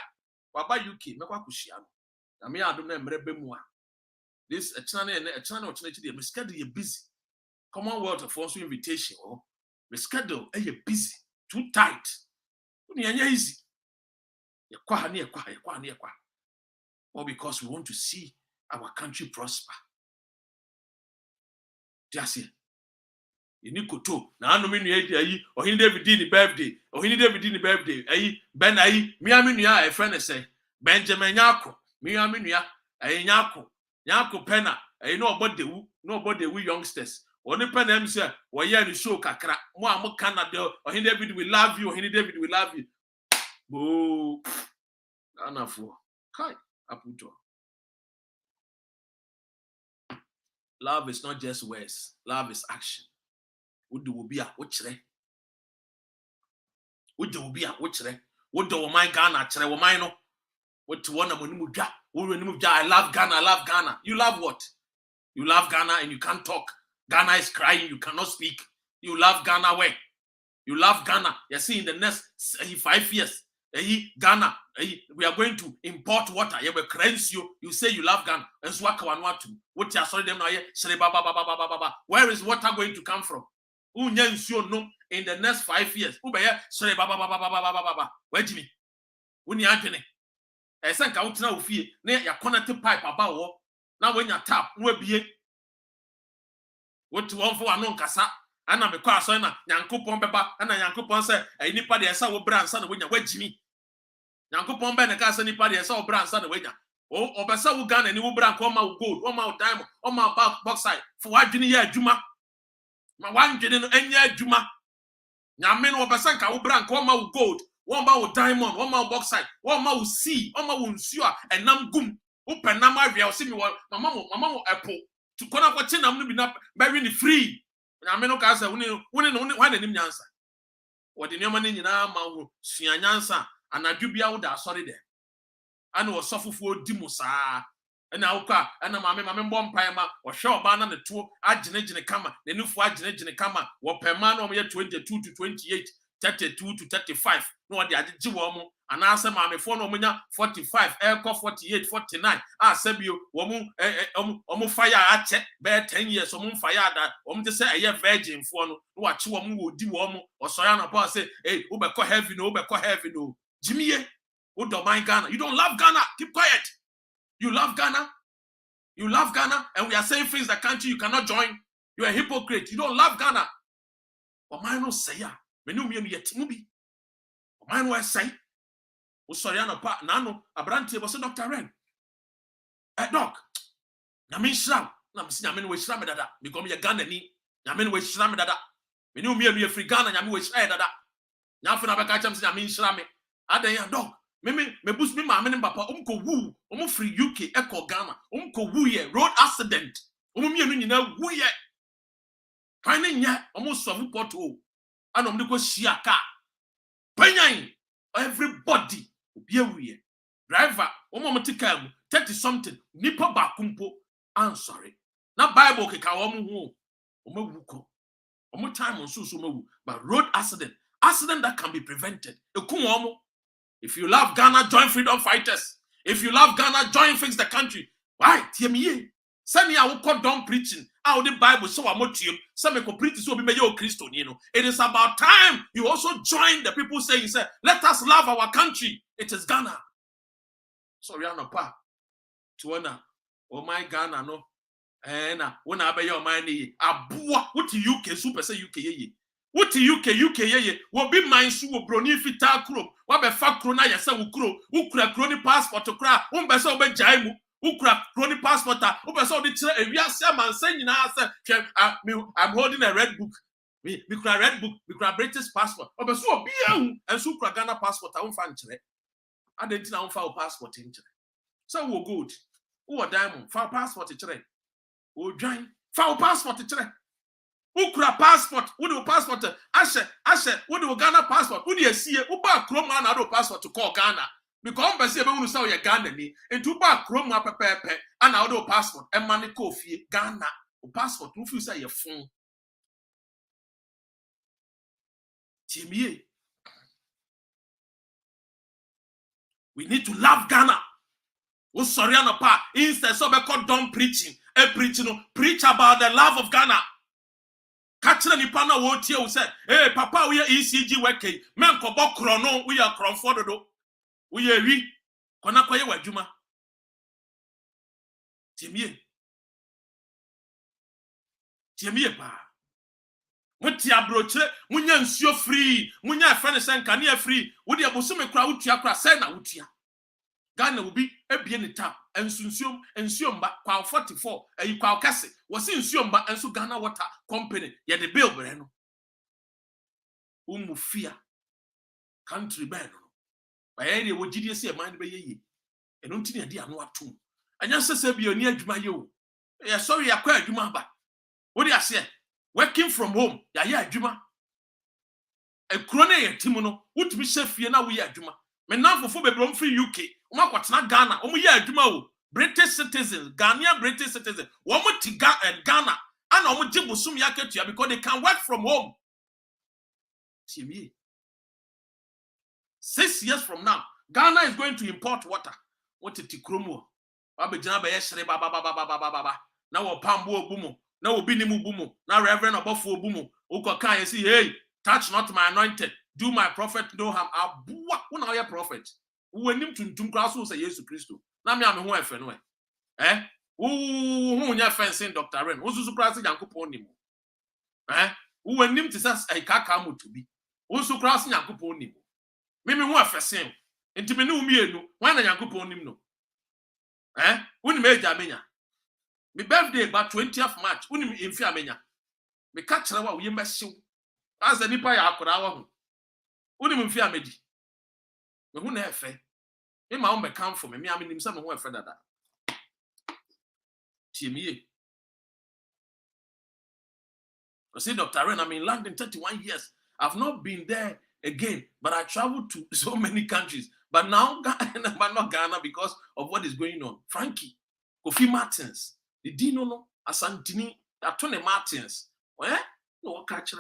Baba UK, Makakushiano. I mean, I don't know, this a channel alternative, my schedule is busy. Commonwealth of force invitation, my schedule is busy, too tight. Easy. Or because we want to see our country prosper. Just here. You need to now nominate or he David did the birthday, or he David did the birthday. Ben Miaminia, a friend say, Benjamin Yako, Miaminia, Yako Penna, nobody we youngsters. Only Penna say, well, yeah, the show Kakra, more Canada, or he David will love you, or he David will love you. Boo, Anafu, Kai, Aputo. Love is not just words, love is action. What do we be at? What do we be at? What do my Ghana? What to one of I love Ghana, I love Ghana. You love what? You love Ghana and you can't talk. Ghana is crying, you cannot speak. You love Ghana where? You love Ghana. You see, in the next 5 years, Ghana, we are going to import water. You will cleanse you. You say you love Ghana. And so what you sorry them now? Where is water going to come from? In the next 5 years. Where do you mean? I think I want to know if you connected pipe about now when you tap, no be what to one for a non cassa, and I'm a car son, Yanko Pompeba, and a Yanko Ponce, anybody I saw brand son when you wedge me. Yanko Pomba and a cast anybody I saw brand son when you. Oh, or Bassa gun and you brand come out gold, or my diamond, or my box side for what Junior Juma. My 1 didn't any Juma. Yamin or Bassanka will brand come out gold. 1 mouth diamond, 1 mouth box side, 1 mouth sea, 1 mouth sure, and nam gum. Open Nama real see me what Mamma apple to corner what chin I'm not very free. And I may not answer only one name answer. What the name in our Sianyansa and I do be out there, sorry there. I know a soft for Dimusa. And now, and I'm bomb primer or short banner the 2 Argentine camera, the new 4 Argentine camera, what per man over 22 to 28. 32 to 35. No, the ADJOURNED and answer my phone 45, aircraft 48, 49. Ah, Sebio, fire at check, bear 10 years, fire that, to say a year virgin for no, what you would do, or Soyana Pass say, hey, Ubeko heavy, no. Jimmy, who don't mind Ghana? You don't love Ghana, keep quiet. You love Ghana, and we are saying things that country you cannot join. You are a hypocrite, you don't love Ghana. But mine no say ya. Menu yet movie. Mine was say, oh, sorry, Nano, a brand table, Dr. Ren. Doc, Namin Shram, Namin with Shramadada, become your gun and knee. Namin with Shramadada. Menu me a free gun and Yamu with Shramadada. Nafana Bakacham, Namin Shrame. Ada dog. Me boost me, my men, Papa, woo, free UK, Echo Ghana, woo ye, road accident. You know, woo ye. Finding yet almost some portal. And I'm going to shiaka. Penyan, everybody be a weird driver. 30 something. Nipa bakumpo. I'm sorry. Now Bible kekawamu omo omo time on susu but road accident that can be prevented. If you love Ghana, join freedom fighters. If you love Ghana, join fix the country. Why? Hear me. Send me I will call down preaching. How the Bible so much you. Some me preach so be your Christian, you know. It is about time you also join the people saying, say, let us love our country. It is Ghana. Sorry, I'm not pa. To oh my Ghana, no. And when I be your money, abua, what UK super say UK ye. What UK ye. What be mine su broni fita kro. What be fa kro na yesa wo kro. Wo kra kro ni passport kra. Wo be so be jaimu. Ukra chronic passport, Uberso the we are some man saying I'm holding a red book. We could red book, we could British passport. Uberso be and Sukra Ghana passport. I won't find it. I didn't know file passport in. So we're good. Who are diamond? File passport in. Who join? File passport in. Ukra passport, who do passport? Ashe, who do Ghana passport? Who do you see? Uba Chroma and other passport to call Ghana. Because I'm saying we say Ghana ni, and to buy Chroma pepe and other passport and money coffee Ghana passport. Who you say your phone? Timmy, we need to love Ghana. Oh, sorry, no pa. Instead, so we call done preaching. Preach about the love of Ghana. Catching the panel won't you say, hey, Papa, we are ECG working. Men kobo chrono, we are Cronfordo. We are we. Konakoye wajuma. Timie pa. Mutia broche, munya nsio free, munya friend sen kania free. Wodi abosume kra utia kra sen na utia. Ghana will be a bien tap and Nsiomba kwa 44 and kwa kase was in Nsiomba and so Ghana Water Company ya the bill breno Mafia country beno by any wo gidi say mind be ye e no ntini ade anu atom anya sese bi oni adwuma ye o ya sorry akwa adwuma ba wo dey ase working from home ya ye adwuma e kro na ye tim no wutumi shefie na wo ye adwuma me now for be free UK umakwatena Ghana omu ye adwuma o British citizens Ghanaian British citizens womu ti Ghana and omu jibusum yaketua because they can work from home. Timie 6 years from now Ghana is going to import water. What it tikromo abejana be yeshere baba na wo pambo obumo na wo binimu bumo na reverend obofo obumo ukoka you see hey touch not my anointed do my prophet no harm abua una your prophet uwenim tuntum kraso say Jesus Christo na me ho efe no hu nya fencing Dr. Ren ususu kraso yankopon nim uwenim tisas kaka mutubi ususu kraso yankopon nim me ho efe sen enti me ne umienu wan na yankopon nim no unim eja menya me birthday ba 20th March unim emfi amenya me ka kire wa wo yemba hyew as the nipa ya akora wa ho unim mfi amedi me hu na efe me ma wo be come for me am nim se me hu efe dada Timie I say Dr. Ren I'm in London 31 years I've not been there again but I traveled to so many countries but now Ghana but not Ghana because of what is going on. Frankie Kofi Martins the Dino no Asantini Atone Martins no catch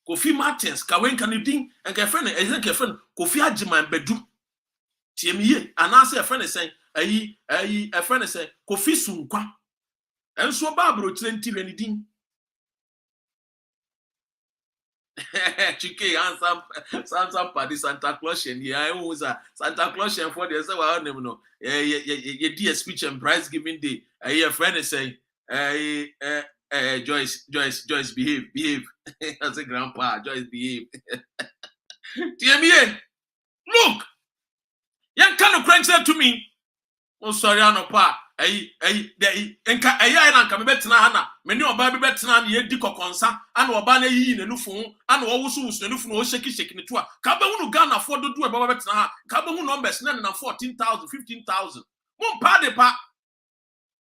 Kofi Martins Kawen Kanudin and girlfriend Kofi Ajiman Bedum Timie and answer a friend is saying a friend is saying Kofi Sunkwa and so Barbara Y3NTUA Chike and some party Santa Claus and I was a Santa Claus and for the well no ye dear speech and prize giving day a friend is saying Joyce behave as a grandpa Joyce behave Timie look yan kind of crank said to me oh sorry anopa enka na nka me betena hana me ne oba be betena na ye di kokonsa ana oba na yi na nufu ana wo wusu na nufu na o sheki ne to a ka ba hunu Ghana for dodo e baba betena ha ka ba hunu numbers na 14,000 15,000 mo pa de pa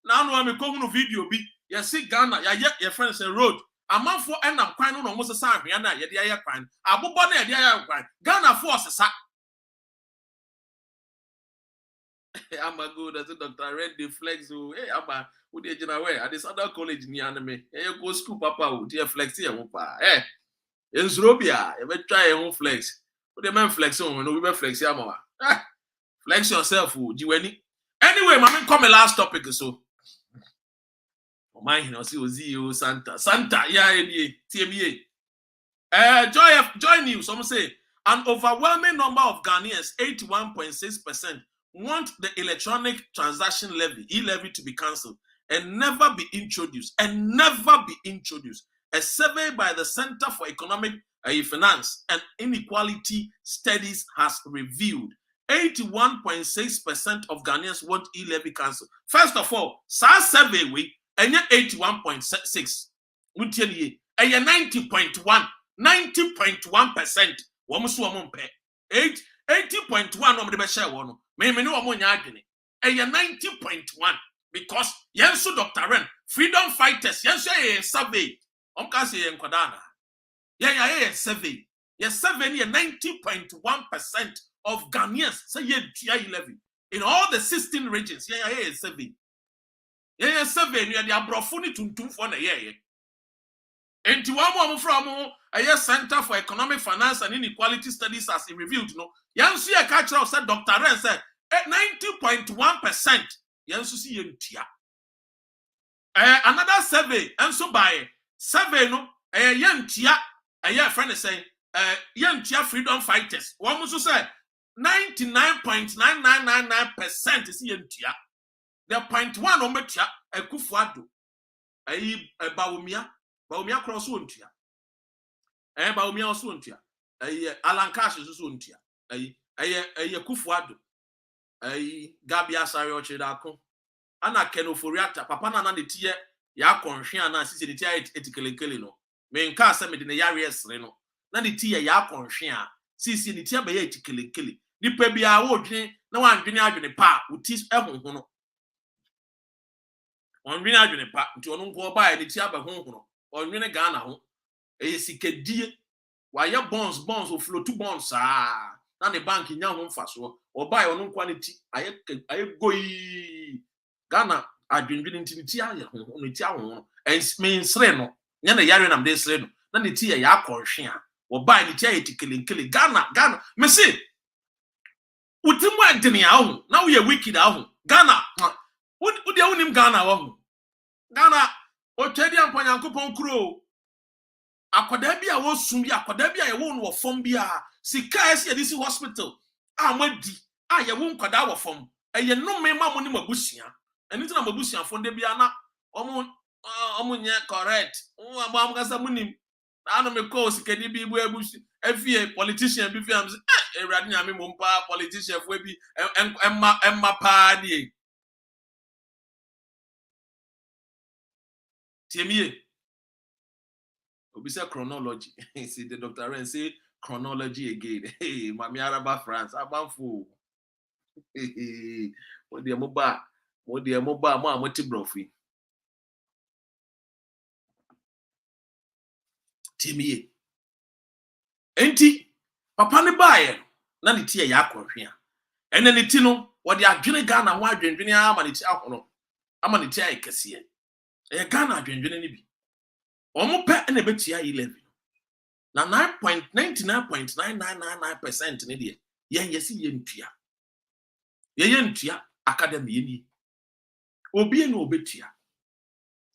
na anu me ko hunu video bi ye see Ghana ya ye friends say road amanfo enam kwan no mo sesa ahwea na ye de aye kwan abobo na ye de aye kwan Ghana force sa I'm a good as a Dr. Red the flex. Hey, Abba, who did you know at this other college near me? Hey, you go school, Papa, with your flex here, Papa. Hey, in Zrobia, you better try your own flex. Put the man flex on, no, we better flex here, Mama. Flex yourself, would you any? Anyway, Mammy, come a last topic or so. Oh, my, you know, see, Santa, yeah, TMA. Joy news, some say an overwhelming number of Ghanaians, 81.6%. Want the electronic transaction levy, E-Levy, to be cancelled and never be introduced. A survey by the Center for Economic Finance and Inequality Studies has revealed 81.6% of Ghanaians want e-levy cancelled. First of all, SARS survey we and 81.6. Muntieni, and 90.1, 90.1%. Womusu wompe. 80.1 of the best one. Maybe no one yardini. And 90.1 because Yansu Dr. Ren, freedom fighters, Yansu survey. Omkasi and Kodana. Yeah, survey. Yes, 90.1% of Ghanaians say E-Levy in all the 16 regions. Yeah, survey. Yeah, survey. You are the abrofuni to for the year. And to one from a Center for Economic Finance and Inequality Studies as he reviewed. No, Yansu a catcher said Dr. Ren said 90.1%. Yansu see Yentia. Another survey, and so by survey no, Yentia, a friend is saying. Yentia freedom fighters. One must say 99.9999% is Yentia. The 0.1 ometia a kufuado. Baumia cross untia. Baumia suntia. Alancash is untia. Kufuado. Gabia Sario Chedako. Anna Kenoforiata. Papa Nana the tia. Ya consciana, sisi the tia etiquette no. Main car summit in the Yaris Reno. Na the tia ya consciana. Sisi the tia be etiquette. Ni pebia wodne na wandwene adwene pa utis ehun no. Wandwene adwene pa nti ono nko ba the tia ba hun no. Wandwene Ghana ho. Sikedie waye bonds oflow to bonds na the bank nya ho mfaso. Oba ono nko ne ti aye goyi Ghana adwendwene nti tia ye ho no tia ho no. Ensre no nya na yare nam de sre no. Na ne tia ya akonhwe a oba ne tia etikelekele Ghana me say utimu adene ahu na we wicked ahu Ghana wo de wonim Ghana ahu Ghana o twedi ampanyankopon kuro akoda bia wo sum bia akoda bia ye wo no fom bia sika ese ye disi hospital amadi ye wo nkoda wo fom eye no me ma mo ni mabusia eni tina mabusia fo de bia na omo nye correct am gasa munim na me call sika di bi bu abusi afie politician bi fi am say ewrade nya me mo mpa politician fo bi emma pa die Tiemie Obi say chronology. See the Dr. Ren say chronology again. Hey, Mami Araba France. Abanfo. Hey, what the moba? Mo amoti brofi. Tiemie. Enti, papa ne bae na ne tie ya akonhwe a. Ene ne ti no, wo de adwene Ghana ho adwendwene ama ne ti ahono. Ama ne ti ayekese. Ghana adwendwene ne bi. Omo pe na betia E-Levy. Na 99.9999% ne de yesi yentua. Yentua academy yeni. Obi na obetua.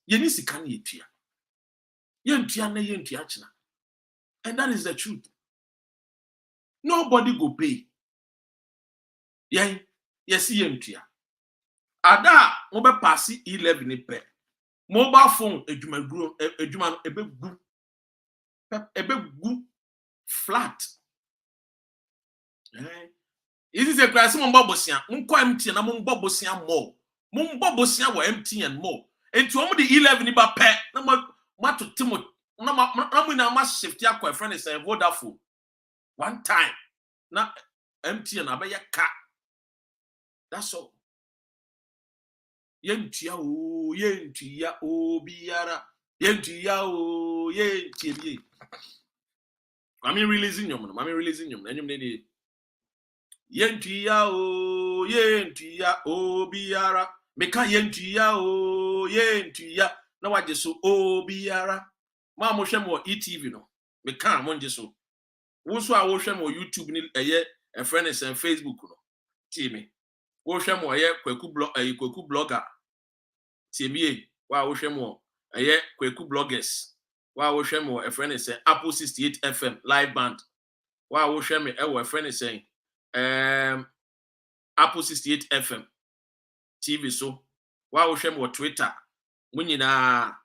Yeni sika na yetua. Yentua na yentua china. And that is the truth. Nobody go pay. Yesi yentua. Ada mo be pass E-Levy ne pe. Mobile phone ejuma no ebegu flat. This is a class mbobosia nko empty na mbobosia more. Mbobosia wo empty and more. Enti omo the E-Levy ni ba pe na matotimo na ma shift yakwa friend is a Vodafone. One time na empty and abaye ka. That's all. Yentia biara yentia yentie. Mami releasing nyom enyum ne de yentia biara meka yentia na waje so biara ma mo hwe mo ETV no meka mo nje so wo so a wo hwe mo YouTube ni eye e friend is on Facebook no tie me wo hwe mo eye kwaku blogger tiemie wa wo hwe mo eye kwaku bloggers wa wo hwe mo a friend is Apple 68 FM live band wa wo hwe me e wo friend is Apple 68 FM TV so wa wo hwe mo Twitter munyina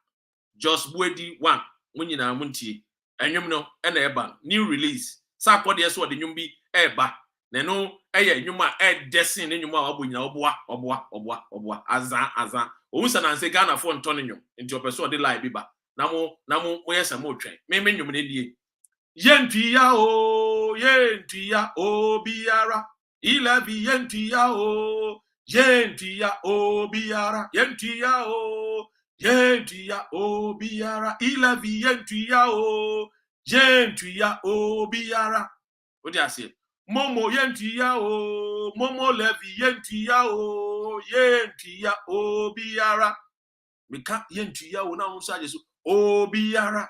just buedi 1 munyina muntie enwum no e na eba new release sa akode so de nwum bi eba Neno nyuma desin ne nyuma wabunya oboa azan owusa na nse Ghana for nto ne nwom nti opeso de lie biba na mo yesa mo twen me nwom ne die yentua o biara E-Levy yentua o biara yentua o biara E-Levy yentua o biara odi ase Momo yentia Momo Levy yentia o biara. Meka yentia na unsa Jesu o biara.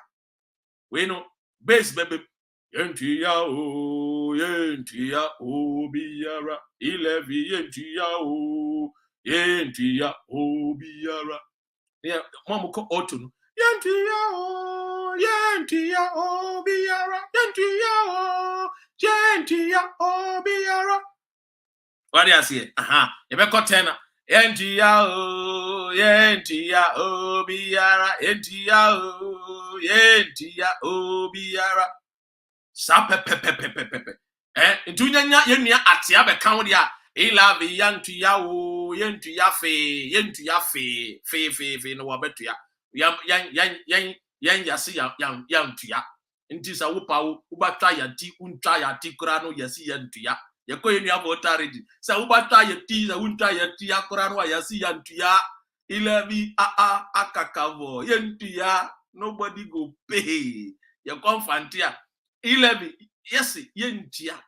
We no base bebe yentia o biara. E-Levy yentia o biara. Yeah, mama ko auto no. Yentia o biara. Yentia o biara. What do you say? You be got 10. Yentia o biara. Yentia o biara. Sa pepe. Ntunya yenua atia be kan wo dia. E-Levy yentia fe no wabetua. Yan yasi yantua. Nti sa wo pa wo batwa yati untwa yati kura no yasi yantua. Yeko yenua votaredi. Sa wo batwa yati sa untwa yati akura no yasi yantua. E-Levy akakavo yantua. Nobody go pay. You confantia. E-Levy yes yantua.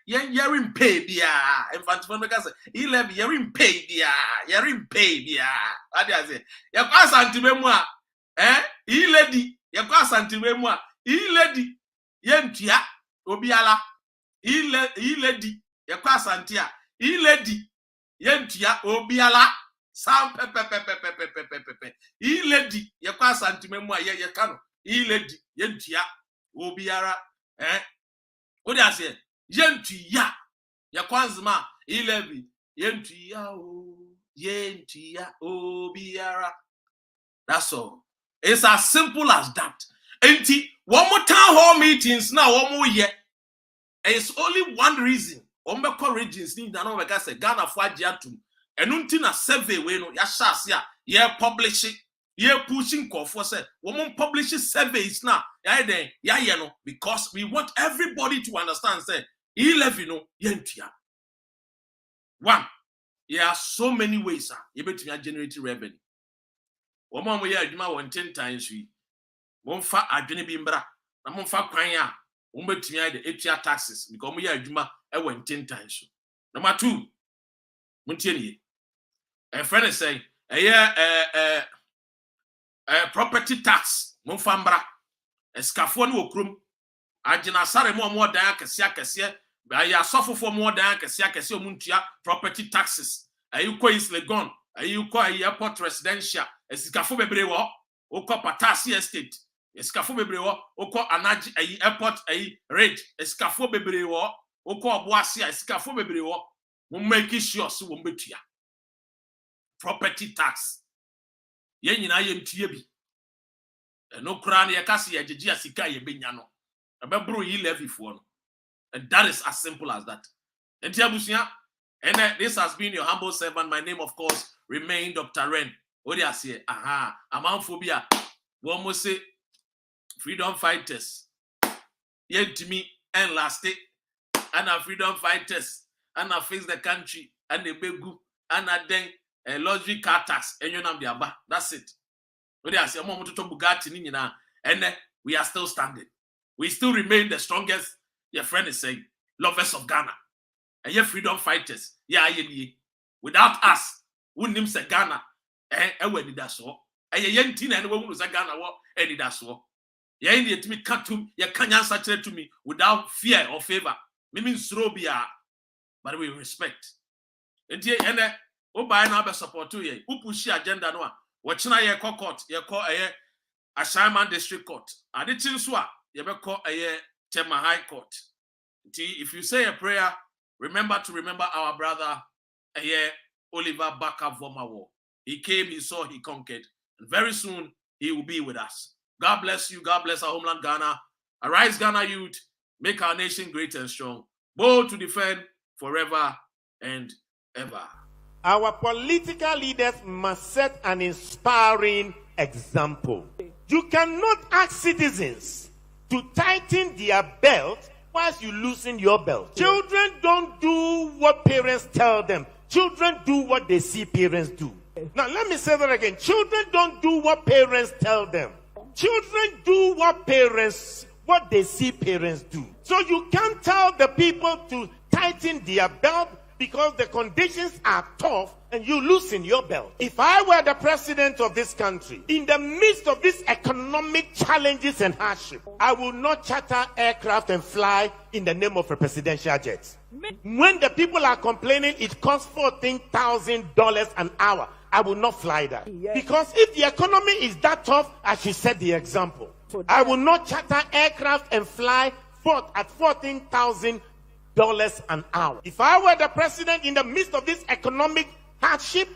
Yerin pay bia. Infantifon make say E-Levy yerin pay bia. What do I say? You kwa santimemu a E-Levy you kwa santimemu a E-Levy yentua obiala. E-Levy you kwa santia. E-Levy yentua obiala. Sam pepe. E-Levy you kwa santimemu a ye kano. E-Levy yentua obiara. What do I say? Yentua ya kwanzima E-Levy yentua o biara. That's all. It's as simple as that. Enti one more town hall meetings now one more year. It's only one reason. Omeko regions ni na no make say Ghana for agiatum. Enunti na survey we no ya shase a ye publish it. Ye pushing call for say woman publish surveys now. Ya no because we want everybody to understand say E-Levy no yentua. One, there are so many ways you bet me generate revenue. Woman we are adwuma 10 times we. Momfa adwene bi mbra na momfa kwan a wombetumi ade etua taxes because we are adwuma 10 times. Number 2, muntie nie. A friend is saying property tax momfa mbra. Eskafo ne okrum agina sare mo dan akese ya sofofo mo dan akese omuntua property taxes ayuko is legon ayuko airport residential esikafo bebre wo okọ patasi estate esikafo bebre wo okọ anaji airport rate esikafo bebre wo okọ oboase esikafo bebre wo mo make sure so wo mbetua property tax ye nyina ye ntua bi no kra na ye kase ye gege asika ye benya no ebebro E-Levy fo no. And that is as simple as that. And this has been your humble servant. My name, of course, remain Dr. Ren. What do you say? Amophobia. One more say freedom fighters. Yet to me and last day. And our freedom fighters. And I face the country. And the begu. And I then a luxury car tax. And you know the aba. That's it. What do you say? And we are still standing. We still remain the strongest. Your friend is saying, lovers of Ghana. And your freedom fighters. Without us, wouldn't say Ghana. Where did that so? And your young teen and woman was a Ghana war, and did that so. You ain't me cut to you can't answer to me without fear or favor. Me means Robia, but we respect. And ye and by now support to ye. Who push your agenda no? Watching a court, you call a Ashaiman District Court. I did Chinswa, you be call a Tema High Court. If you say a prayer, remember our brother Oliver Baka Vomawo. He came, he saw, he conquered. And very soon, he will be with us. God bless you. God bless our homeland, Ghana. Arise, Ghana youth. Make our nation great and strong. bold to defend forever and ever. Our political leaders must set an inspiring example. You cannot ask citizens to tighten their belt whilst you loosen your belt. Children don't do what parents tell them. Children do what they see parents do. Now, let me say that again. Children don't do what parents tell them. Children do what they see parents do. So you can't tell the people to tighten their belt because the conditions are tough and you loosen your belt. If I were the president of this country, in the midst of these economic challenges and hardship, I will not charter aircraft and fly in the name of a presidential jet. When the people are complaining it costs $14,000 an hour, I will not fly that. Because if the economy is that tough, I should set the example. I will not charter aircraft and fly at $14,000 an hour. If I were the president in the midst of this economic hardship,